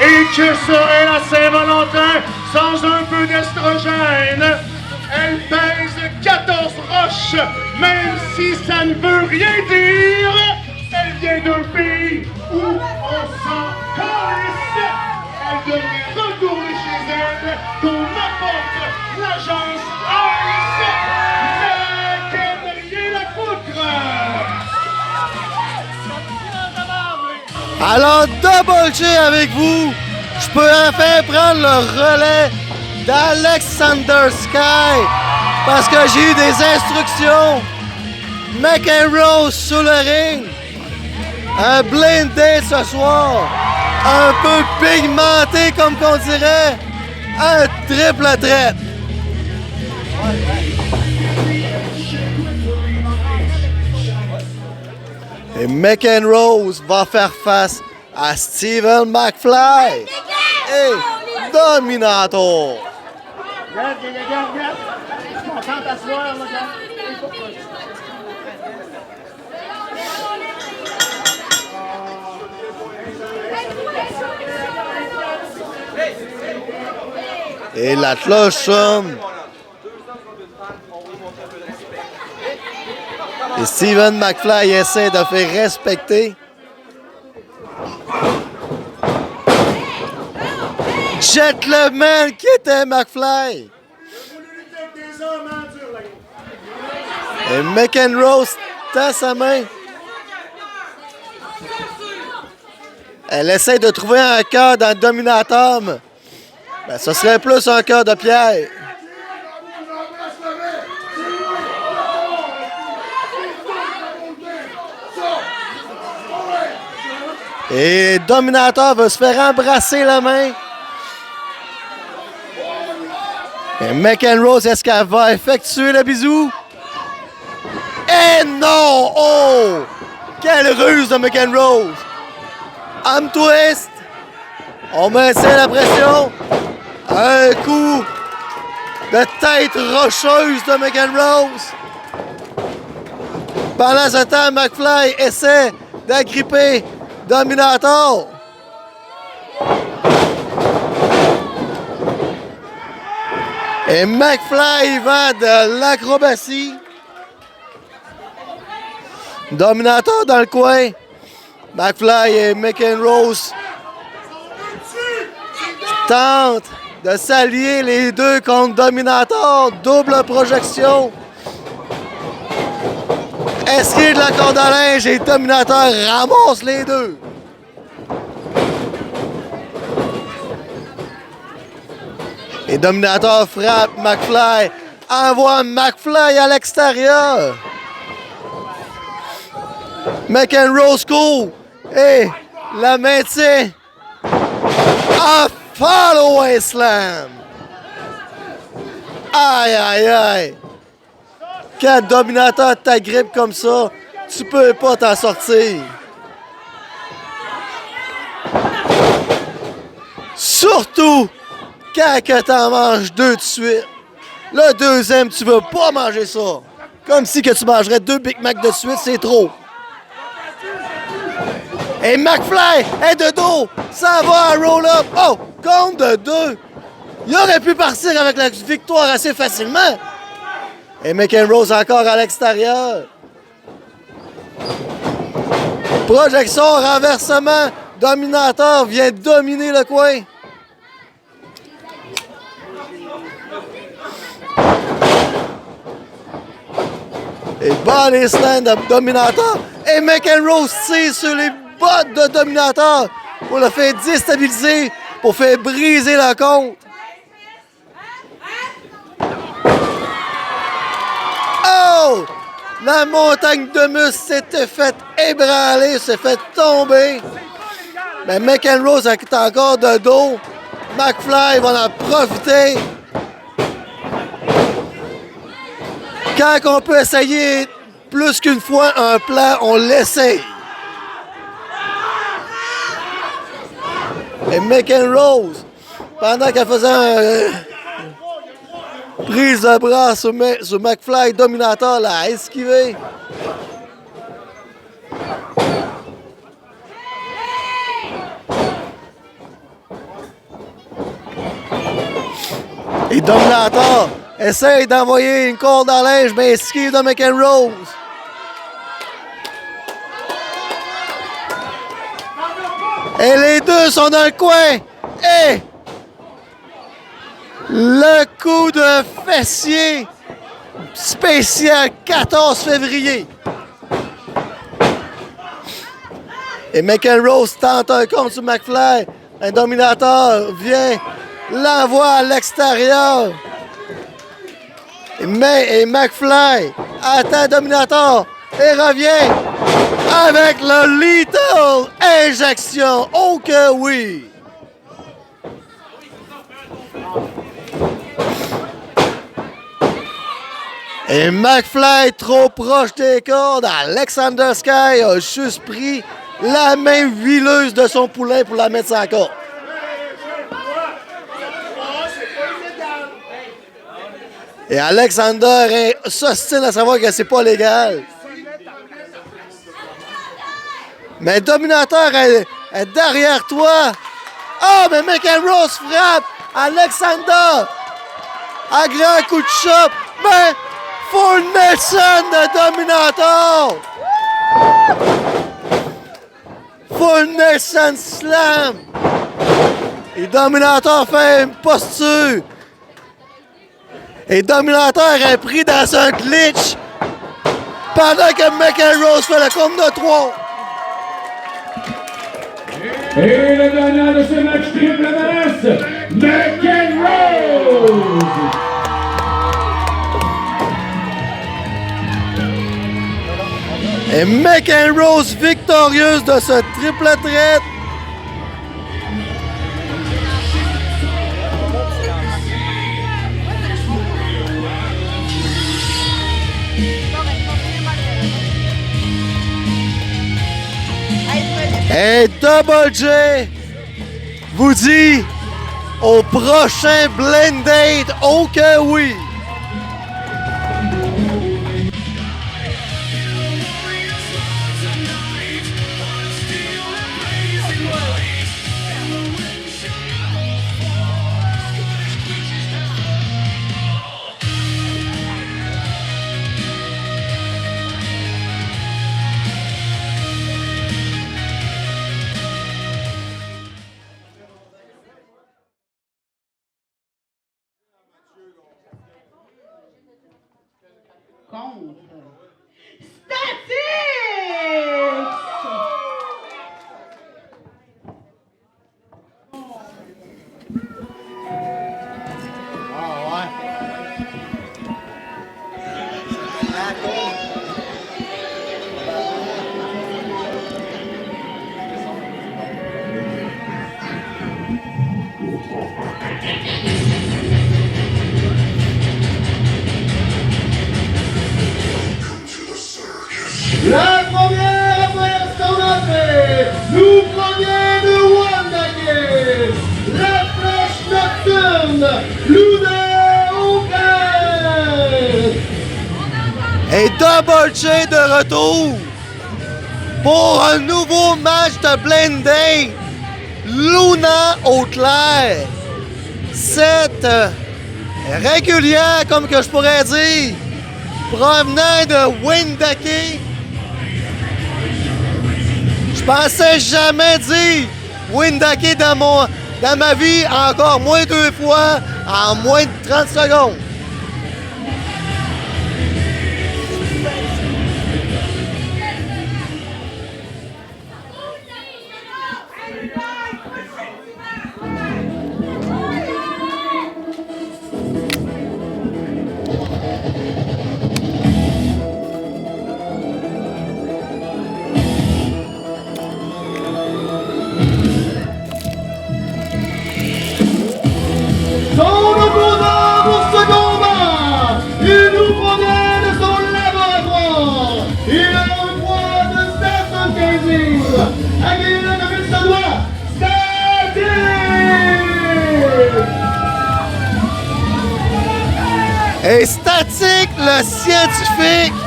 S9: Et que serait la Saint-Valentin sans un peu d'estrogène? Elle pèse 14 roches, même si ça ne veut rien dire. Elle vient d'un pays où on s'en calisse. Elle devrait retourner chez elle, qu'on apporte l'agence Ice, mais qu'elle n'a rien à foutre.
S8: Alors, Double J avec vous, je peux enfin prendre le relais d'Alexander Sky parce que j'ai eu des instructions. McEnroe sous le ring, un blindé ce soir, un peu pigmenté comme qu'on dirait, un triple threat. Et McEnroe va faire face à Steven McFly et Dominator.
S2: Regarde, regarde. Je suis content d'asseoir, là, regarde.
S8: Et la cloche sonne. Et Steven McFly essaie de faire respecter. Gentleman qui était McFly. Et McEnroe tend sa main. Elle essaie de trouver un cœur dans le Dominator. Ben, ce serait plus un cœur de pierre. Et Dominator va se faire embrasser la main. Et McEnroe, est-ce qu'elle va effectuer le bisou? Et non! Oh! Quelle ruse de McEnroe! Arm twist! On maintient la pression. Un coup de tête rocheuse de McEnroe. Pendant ce temps, McFly essaie d'agripper Dominator. Et McFly vend de l'acrobatie. Dominator dans le coin. McFly et McEnroe tentent de s'allier les deux contre Dominator. Double projection. Esquive de la corde à linge et Dominator ramasse les deux. Et Dominator frappe McFly. Envoie McFly à l'extérieur. McEnroe court et la maintient. Un follow-away slam. Aïe, aïe, aïe. Quand Dominator t'agrippe comme ça, tu peux pas t'en sortir. Surtout quand t'en manges deux de suite. Le deuxième, tu veux pas manger ça. Comme si que tu mangerais 2 Big Mac de suite, c'est trop. Et McFly est de dos, ça va à roll-up. Oh, compte de 2. Il aurait pu partir avec la victoire assez facilement. Et McEnroe encore à l'extérieur. Projection, renversement. Dominator vient dominer le coin. Et body slam de Dominator. Et McEnroe tire sur les bottes de Dominator pour le faire déstabiliser, pour faire briser la compte. Oh! La montagne de muscles s'était fait ébranler, s'est fait tomber. Mais McEnroe est encore de dos. McFly va en profiter. Quand on peut essayer plus qu'une fois un plan, on l'essaye. Et McEnroe, pendant qu'elle faisait un prise de bras sur McFly, Dominator l'a esquivé. Et Dominator essaye d'envoyer une corde à linge, mais esquive de McEnroe. Et les deux sont dans le coin. Et le coup de fessier spécial 14 février. Et McEnroe tente un compte sur McFly. Un Dominator vient, l'envoie à l'extérieur. Et McFly attend Dominator et revient avec le Lethal Injection. Oh que oui! Et McFly trop proche des cordes. Alexander Sky a juste pris la main huileuse de son poulain pour la mettre sur la corde. Et Alexander s'ostine à savoir que c'est pas légal. Mais Dominator est derrière toi. Oh, mais McEnroe frappe Alexander à grand coup de chope. Mais full Nelson de Dominator. Full Nelson slam. Et Dominator fait une posture. Et Dominator est pris dans un glitch pendant que McEnroe fait le compte de 3.
S4: Et le gagnant de ce match triple menace, McEnroe!
S8: Et McEnroe victorieuse de ce triple threat. Et Double J vous dit au prochain Blind Date, oh que oui!
S5: contre Statix!
S3: La première opération d'entrée nous provient de Wendake, la flèche nocturne, Luna Oakland.
S8: Et Double J de retour pour un nouveau match de Blind Date. Luna au clair. Cette régulière, comme que je pourrais dire, provenant de Wendake. Je pensais jamais dire Wendake dans ma vie, encore moins 2 fois, en moins de 30 secondes.
S3: Son opposant pour ce combat, il nous provient de son laboratoire. Il a un poids de 715 livres, accueilli comme il se doit, Statix!
S8: Et Static, le scientifique,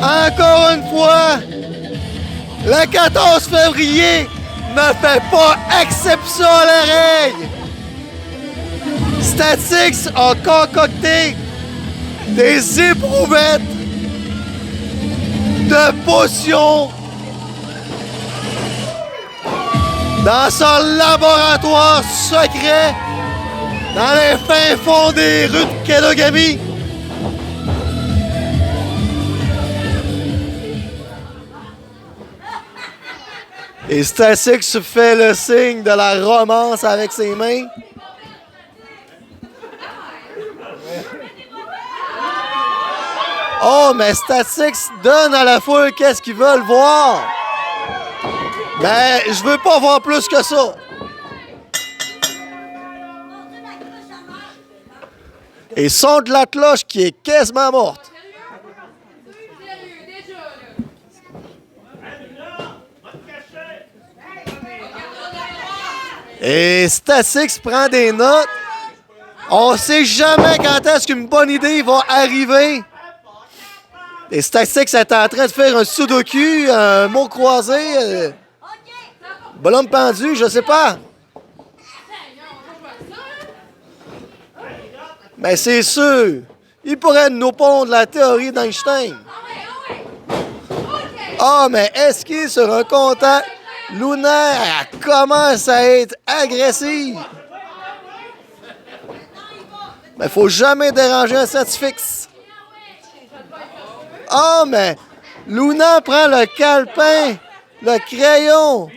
S8: encore une fois, le 14 février ne fait pas exception à la règle. Statix a concocté des éprouvettes de potions dans son laboratoire secret dans les fins fonds des rues de Kenogami. Et Statix fait le signe de la romance avec ses mains. Oh, mais Statix donne à la foule qu'est-ce qu'ils veulent voir. Mais je veux pas voir plus que ça. Et son de la cloche qui est quasiment morte. Et Statix prend des notes. On sait jamais quand est-ce qu'une bonne idée va arriver. Et Statix est en train de faire un sudoku, un mot croisé, bonhomme pendu, je sais pas. Mais c'est sûr, il pourrait nous pondre la théorie d'Einstein. Ah, mais est-ce qu'il sur un contact lunaire, elle commence à être agressive? Mais faut jamais déranger un scientifique. Ah, mais Luna prend le calepin, le crayon.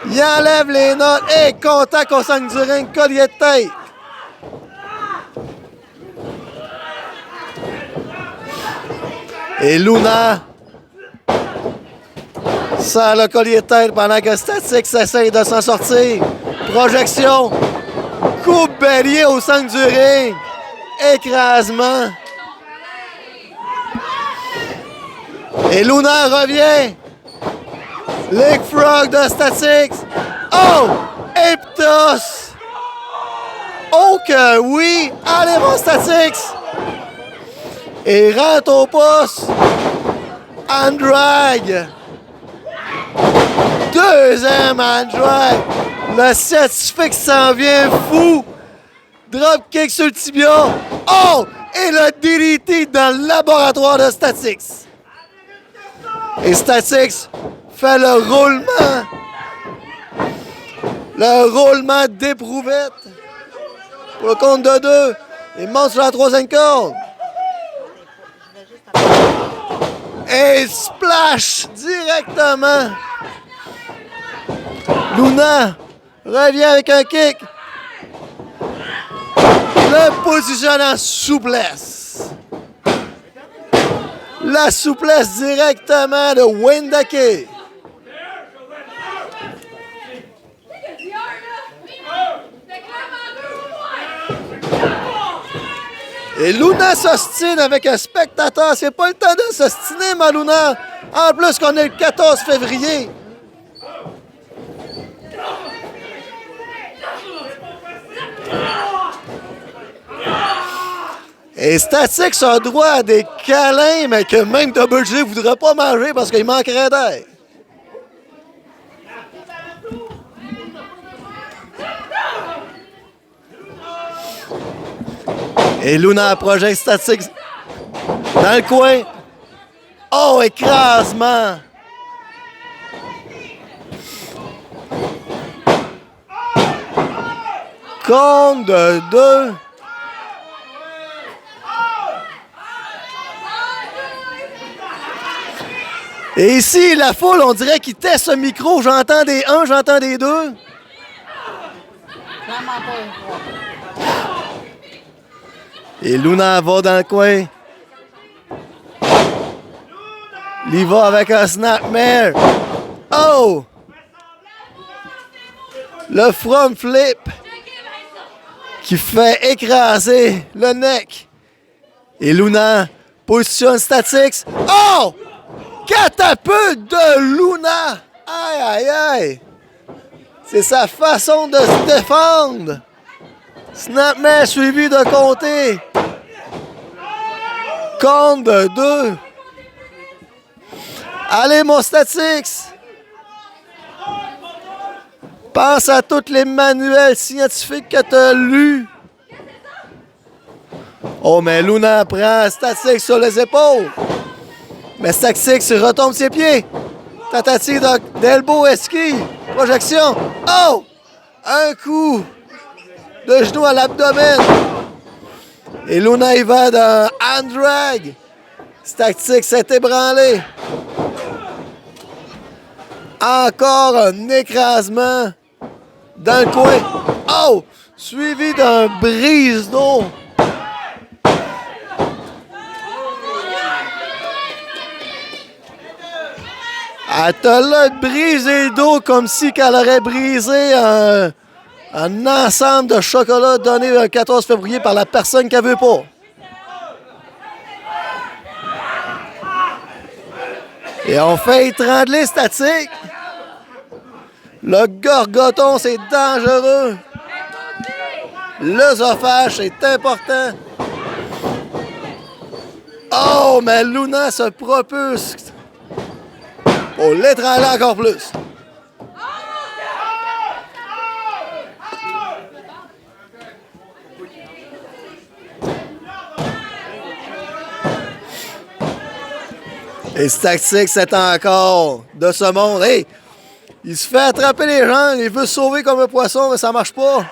S8: Il enlève les notes. Et contact au sang du ring, collier de tête. Et Luna sort le collier de tête pendant que Statix essaye de s'en sortir. Projection. Coupe bélier au sang du ring. Écrasement. Et Luna revient. Leg Frog de Statix. Oh! Eptos. Oh que oui! Allez mon Statix! Et rentre au poste. Andrag. Deuxième Andrag. Le scientifique s'en vient fou. Dropkick sur le tibia. Oh! Et le DDT dans le laboratoire de Statix. Et Statix fait le roulement d'éprouvette pour le compte de 2. Il monte sur la troisième corde. Et il splash directement. Luna revient avec un kick. Le positionne en souplesse. La souplesse directement de Wendake. Et Luna s'ostine avec un spectateur. C'est pas le temps de s'ostiner, ma Luna. En plus qu'on est le 14 février. Et Statix a droit à des câlins, mais que même Double J ne voudrait pas manger parce qu'il manquerait d'air. Et Luna projette Statix dans le coin. Oh, écrasement! Compte de 2. Et ici, la foule, on dirait qu'ils testent ce micro. J'entends des 1, j'entends des 2. Et Luna va dans le coin. Il va avec un snapmare. Oh! Le front flip qui fait écraser le neck. Et Luna positionne Statix. Oh! Catapulte de Luna! Aïe, aïe, aïe! C'est sa façon de se défendre. Snapmare suivi de compter. Compte de 2. Allez, mon Statix! Pense à tous les manuels scientifiques que tu as lus. Oh, mais Luna prend Statix sur les épaules. Mais Statix retombe ses pieds. Tentative d'elbow esquive. Projection. Oh! Un coup de genou à l'abdomen. Et Luna y va dans hand drag. Statix s'est ébranlé. Encore un écrasement dans le coin. Oh! Suivi d'un brise-dos. Elle te l'a brisé le dos comme si qu'elle aurait brisé un ensemble de chocolat donné le 14 février par la personne qu'elle veut pas. Et on fait étrangler Statix. Le gorgoton, c'est dangereux. L'œsophage, c'est important. Oh, mais Luna se propulse pour l'étrangler encore plus. Et Statix est encore de ce monde. Hey, il se fait attraper les jambes, il veut se sauver comme un poisson, mais ça marche pas.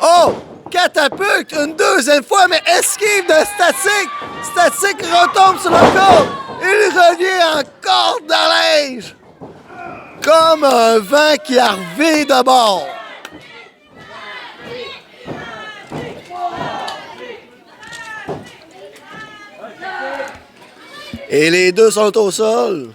S8: Oh! Catapulte une deuxième fois, mais esquive de Statix. Statix retombe sur le corps. Il revient encore dans linge. Comme un vent qui a revé de bord. Et les deux sont au sol.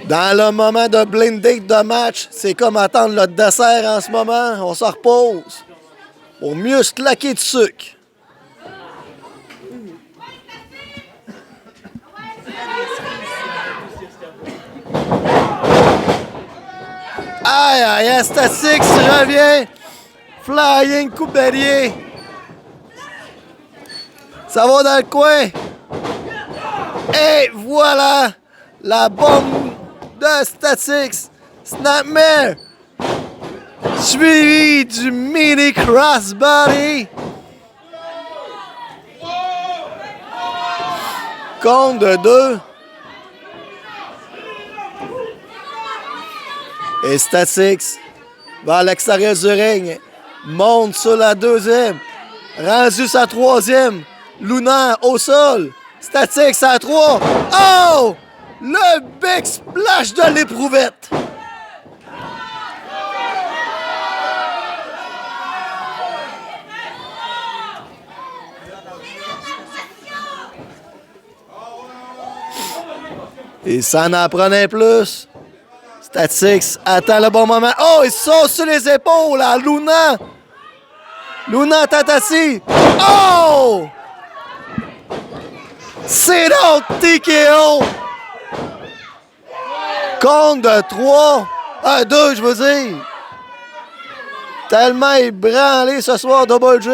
S8: Dans le moment de blind date de match, c'est comme attendre le dessert en ce moment. On se repose pour mieux se claquer de sucre. Aïe, aïe, Statix revient. Flying coupe d'allié. Ça va dans le coin. Et voilà la bombe de Statix. Snapmare. Suivi du mini crossbody. Compte de 2. Et Statix vers l'extérieur du ring. Monte sur la deuxième. Rendu sa troisième. Luna au sol. Statix à 3. Oh! Le big splash de l'éprouvette. Et ça n'en prenait plus. Statix attend le bon moment. Oh, il saute sur les épaules à Luna. Luna Tatasi. Oh! C'est donc TKO. Compte de 3. 2, je veux dire. Tellement ébranlé ce soir, Double J.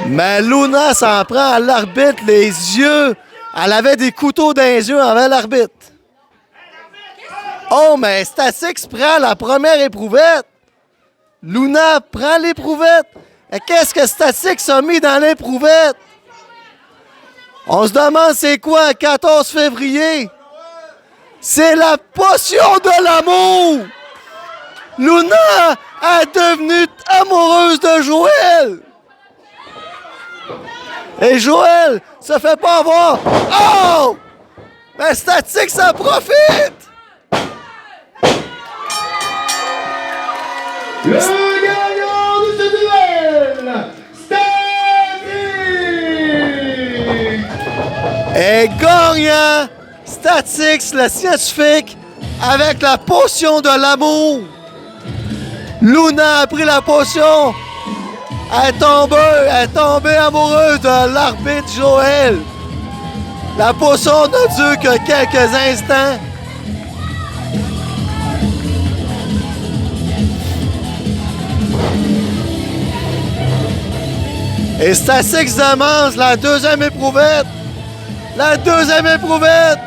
S8: Mais Luna s'en prend à l'arbitre, les yeux. Elle avait des couteaux dans les yeux envers l'arbitre. Oh, mais Statix prend la première éprouvette. Luna prend l'éprouvette. Et qu'est-ce que Statix a mis dans l'éprouvette? On se demande c'est quoi, le 14 février? C'est la potion de l'amour! Luna est devenue amoureuse de Joël! Et Joël se fait pas avoir. Oh! Mais Statix en profite!
S3: Le gagnant de ce duel, Statix!
S8: Et gagnant, Statix, le scientifique, avec la potion de l'amour. Luna a pris la potion. Elle est tombée amoureuse de l'arbitre Joël. La potion n'a duré que quelques instants. Et Statix demande la deuxième éprouvette. La deuxième éprouvette.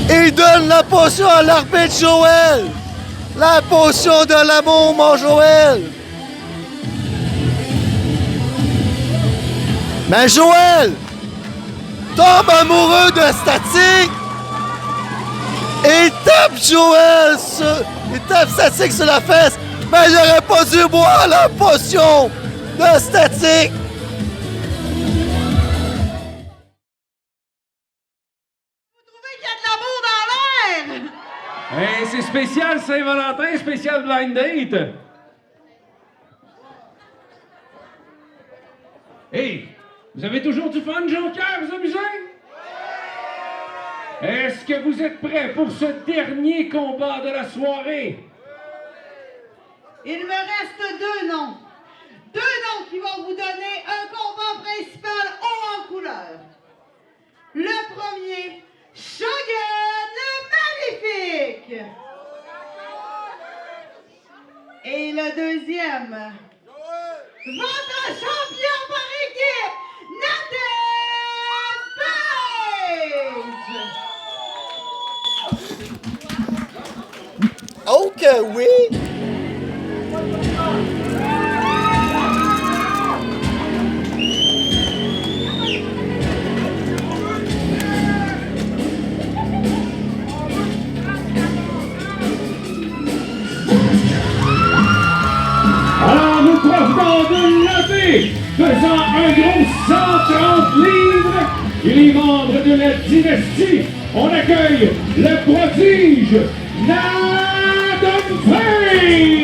S8: Il donne la potion à l'arbitre Joël. La potion de l'amour, mon Joël. Mais Joël tombe amoureux de Statix. Et il tape Joël il tape Statix sur la fesse. Mais j'aurais pas dû boire la potion de Statix.
S5: Vous trouvez qu'il y a de l'amour dans l'air?
S4: Hey, c'est spécial Saint-Valentin, spécial blind date. Hey, vous avez toujours du fun, Jonquière, vous amusez? Est-ce que vous êtes prêts pour ce dernier combat de la soirée?
S5: Il me reste 2 noms. 2 noms qui vont vous donner un combat principal haut en couleur. Le premier, Shogun le Magnifique. Et le deuxième, votre champion par équipe, Nathan Page.
S8: Oh que oui!
S4: Alors nous provenons de lever, pesant un gros 130 livres, et les membres de la dynastie, on accueille le prodige Nathan Page!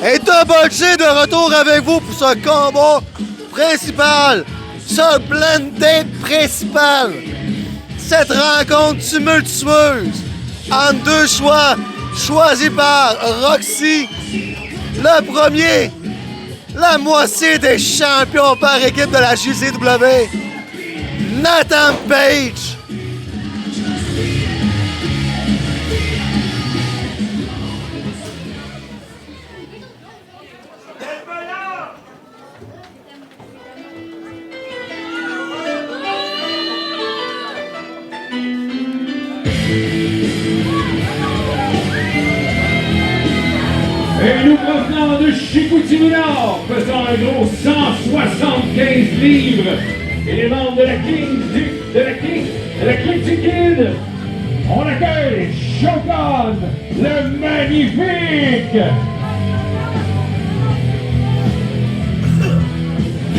S8: Et Double J de retour avec vous pour ce combat principal, ce blind date principal. Cette rencontre tumultueuse entre 2 choix choisis par Roxy. Le premier, la moitié des champions par équipe de la JCW, Nathan Page.
S4: Et nous provenons de Chicoutimi Nord, pesant un gros 175 livres, et les membres de la clique du Kid, on accueille Shogun, le magnifique!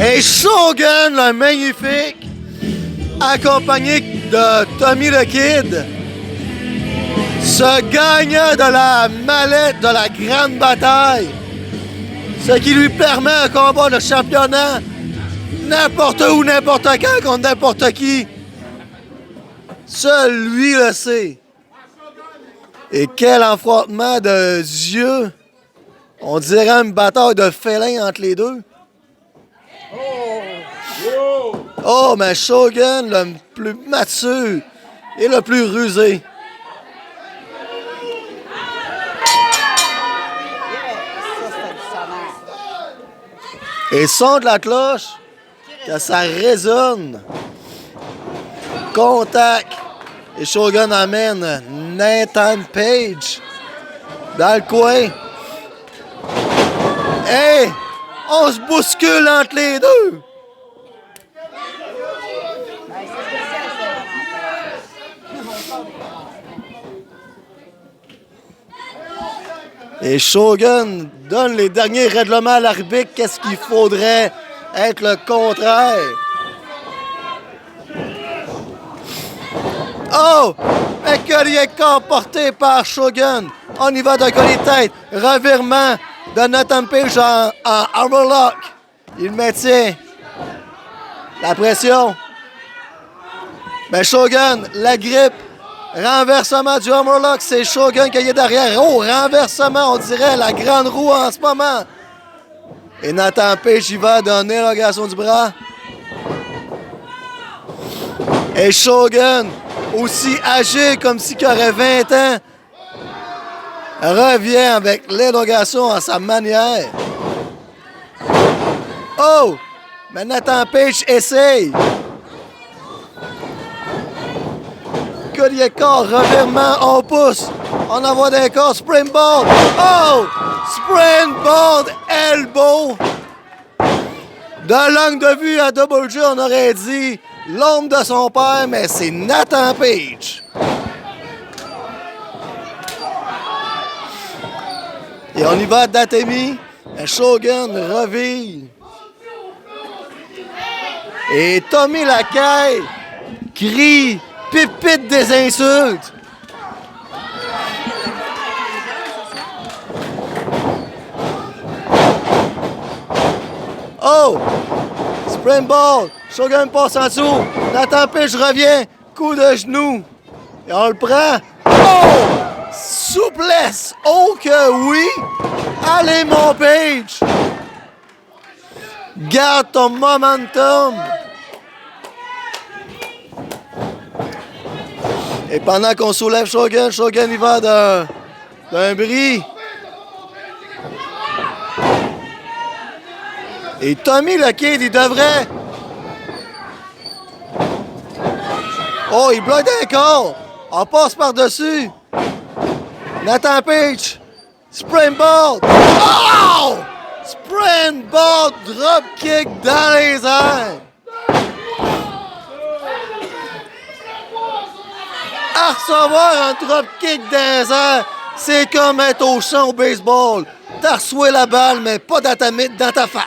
S8: Et Shogun, le magnifique, accompagné de Tommy le Kid, ce gagnant de la mallette de la grande bataille, ce qui lui permet un combat de championnat n'importe où, n'importe quand, contre n'importe qui. Seul lui le sait. Et quel affrontement de yeux! On dirait une bataille de félins entre les deux. Oh, mais Shogun, le plus mature et le plus rusé. Et son de la cloche, que ça résonne. Contact. Et Shogun amène Nathan Page dans le coin. Hey! On se bouscule entre les deux! Et Shogun donne les derniers règlements à l'arbitre. Qu'est-ce qu'il faudrait être le contraire? Oh! Un collier porté par Shogun. On y va d'un collier de tête. Revirement de Nathan Page en Armorlock. Il maintient la pression. Mais Shogun, la grippe. Renversement du Armorlock, c'est Shogun qui est derrière. Oh, renversement, on dirait la grande roue en ce moment. Et Nathan Page, il va donner l'élongation du bras. Et Shogun, aussi âgé comme s'il aurait 20 ans, revient avec l'élongation à sa manière. Oh! Mais Nathan Page essaye. Collier corps, revirement, on pousse. On envoie d'un corps, springboard. Oh! Springboard, elbow. De l'angle de vue à Double J, on aurait dit l'ombre de son père, mais c'est Nathan Page. Et on y va d'Atemi. Shogun revire. Et Tommy Lacaille crie, pipite des insultes. Oh! Springboard. Shogun passe en dessous. Nathan Page revient. Coup de genou. Et on le prend. Oh! Souplesse. Oh que oui! Allez mon Page! Garde ton momentum. Et pendant qu'on soulève Shogun, Shogun y va d'un bris. Et Tommy le Kid, il devrait... Oh, il bloque un corps. On passe par-dessus. Nathan Page. Springboard. Oh! Springboard dropkick dans les airs. À recevoir un dropkick dans les airs, c'est comme être au champ au baseball. T'as reçu la balle, mais pas d'atamite dans ta face.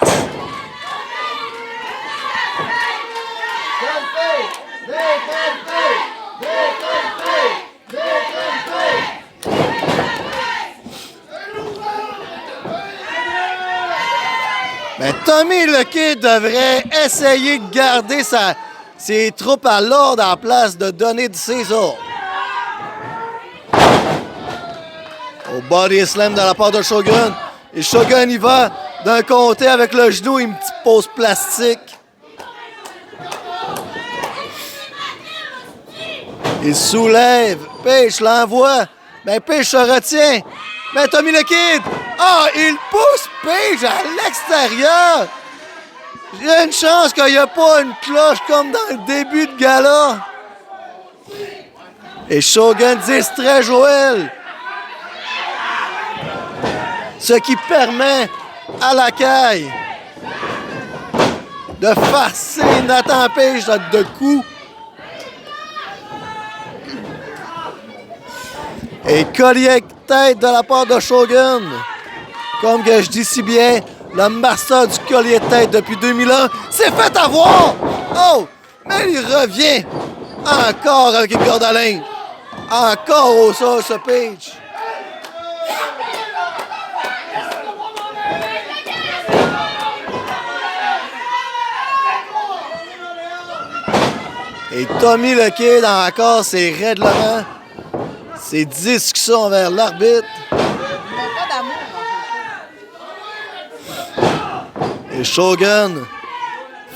S8: Mais Tommy le Kid devrait essayer de garder ses troupes à l'ordre en place de donner de ses ordres. Au body slam de la part de Shogun. Et Shogun y va d'un côté avec le genou et une petite pause plastique. Il soulève. Page l'envoie. Mais Page se retient. Mais Tommy le Kid. Ah, il pousse Page à l'extérieur. Il y a une chance qu'il n'y a pas une cloche comme dans le début de gala. Et Shogun distrait Joël. Ce qui permet à Lacaille de farcer Nathan Page de coups. Et collier tête de la part de Shogun. Comme que je dis si bien, le master du collier de tête depuis 2001 s'est fait avoir! Oh! Mais il revient encore avec une corde à linge. Encore au sol, ce Page. Et Tommy le Kid a encore ses règlements, ses discussions vers l'arbitre. Et Shogun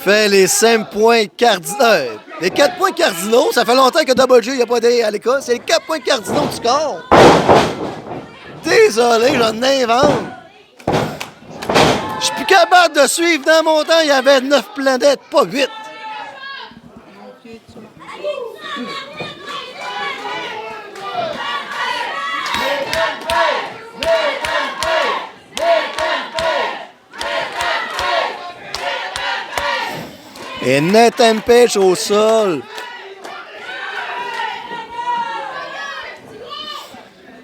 S8: fait les 5 points cardinaux. Les 4 points cardinaux, ça fait longtemps que Double J n'a pas été à l'école. C'est les 4 points cardinaux du score. Désolé, j'en invente. Je suis plus capable de suivre. Dans mon temps, il y avait 9 planètes, pas 8. Et Nathan Page au sol.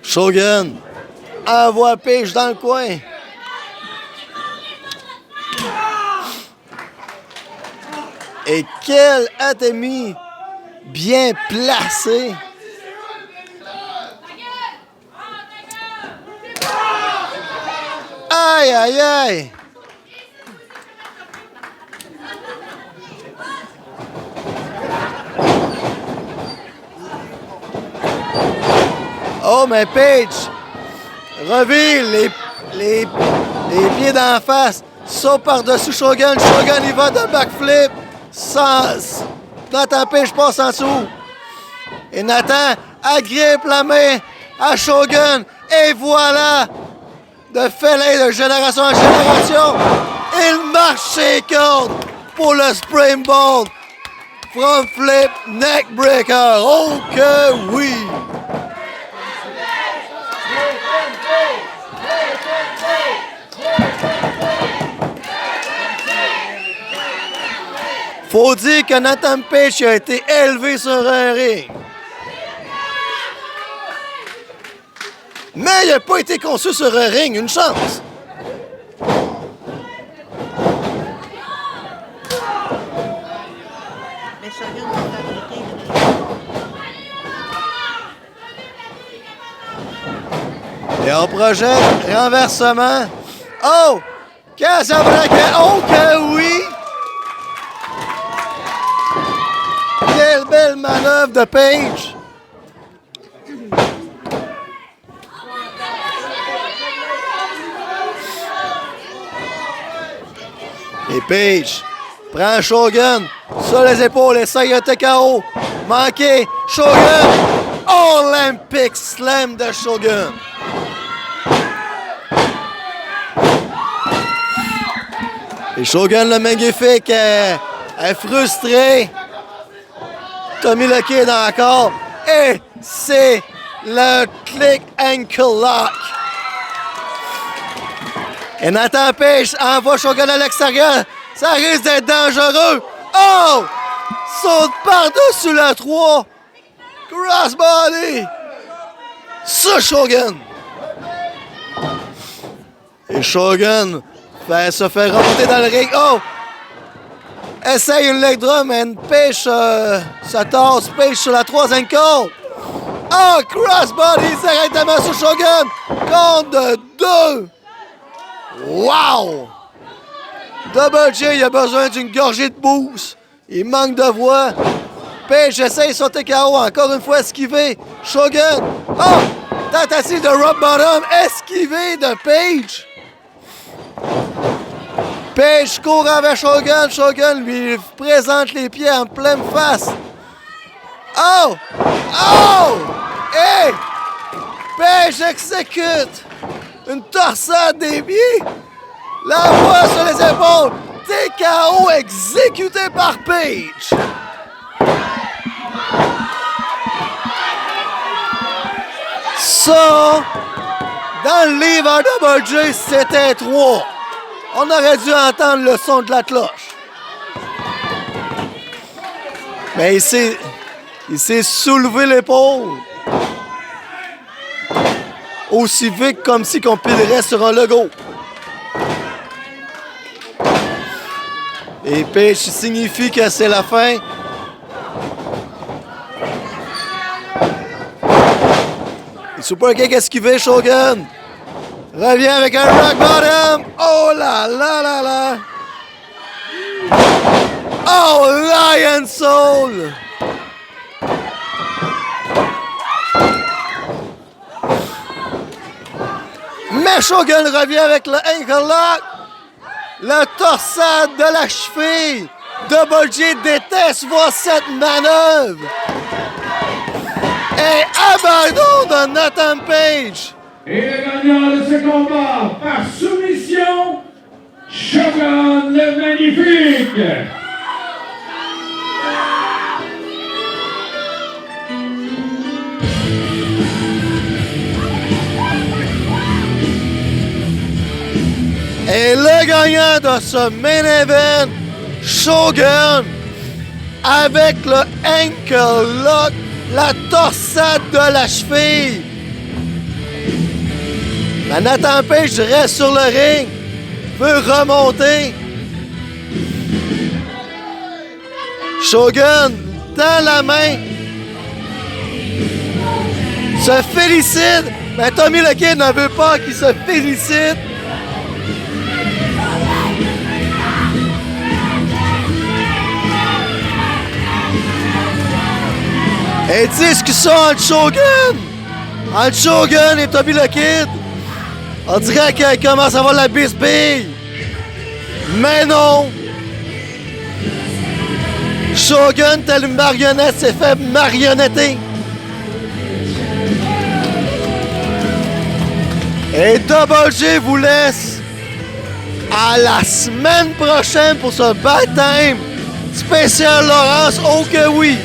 S8: Shogun envoie Page dans le coin. Et quel atomi bien placé. Aïe, aïe, aïe. Oh, mais Page revire les pieds d'en face, saute par-dessus Shogun. Shogun, il va de backflip. Sans Nathan Page passe en dessous. Et Nathan agrippe la main à Shogun. Et voilà, de félin de génération en génération, il marche ses cordes pour le springboard. Front flip, neck breaker. Oh que oui! Faut dire que Nathan Page a été élevé sur un ring. Mais il n'a pas été conçu sur un ring, une chance. Et on projette renversement. Oh! Casablanca! Oh que oui! Quelle belle manœuvre de Page! Et Page prend Shogun sur les épaules, essaye un TKO. Manqué, Shogun! Olympic Slam de Shogun! Et Shogun le magnifique est frustré. Tommy le Kid encore. Et c'est le click ankle lock. Et Nathan Page envoie Shogun à l'extérieur. Ça risque d'être dangereux. Oh! Saute par-dessus le 3. Crossbody. Sur Shogun. Et Shogun se fait remonter dans le ring. Oh! Essaye une leg drum, mais Page se tasse. Page sur la 3e corde. Oh! Crossbody directement sur Shogun. Compte de 2. Wow! Double J, il a besoin d'une gorgée de boost. Il manque de voix. Page essaye son TKO. Encore une fois esquivé. Shogun. Oh! Tentative de rock bottom. Esquivé de Page. Page court avec Shogun. Shogun lui présente les pieds en pleine face. Oh! Oh! Hey! Page exécute une torsade des pieds. La voix sur les épaules. TKO exécuté par Page. Ça, dans le livre Double J, c'était 3. On aurait dû entendre le son de la cloche. Mais il s'est soulevé l'épaule. Aussi vite comme si qu'on pilerait sur un logo. Et Page signifie que c'est la fin. Le Super Kick esquivé, Shogun. Revient avec un rock bottom. Oh là là là là. Oh, Lion Soul. Mais Shogun revient avec le ankle lock. Le torsade de la cheville. Double J déteste voir cette manœuvre. Et abandon de Nathan Page.
S4: Et le gagnant de ce combat par soumission, Shogun le Magnifique.
S8: Et le gagnant de ce main event, Shogun, avec le ankle lock, la torsade de la cheville. Mais Nathan Page reste sur le ring, veut remonter. Shogun tend la main, se félicite, mais Tommy le Kid ne veut pas qu'il se félicite. Et discussion entre Shogun! Entre Shogun et Tommy le Kid! On dirait qu'il commence à avoir la bisbille! Mais non! Shogun, tel une marionnette, s'est fait marionnetter! Et Double J vous laisse à la semaine prochaine pour ce baptême spécial Laurence, oh que oui!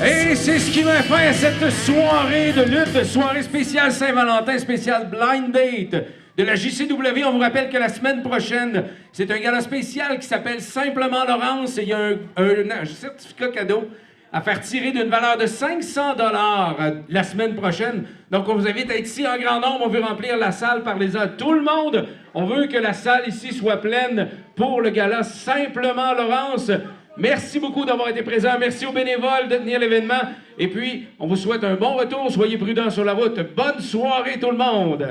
S4: Et c'est ce qui met fin à cette soirée de lutte, soirée spéciale Saint-Valentin, spéciale Blind Date de la JCW. On vous rappelle que la semaine prochaine, c'est un gala spécial qui s'appelle Simplement Laurence. Et il y a un certificat cadeau à faire tirer d'une valeur de 500 $ la semaine prochaine. Donc, on vous invite à être ici en grand nombre. On veut remplir la salle, parlez-en à tout le monde. On veut que la salle ici soit pleine pour le gala Simplement Laurence. Merci beaucoup d'avoir été présent. Merci aux bénévoles de tenir l'événement. Et puis, on vous souhaite un bon retour. Soyez prudents sur la route. Bonne soirée tout le monde.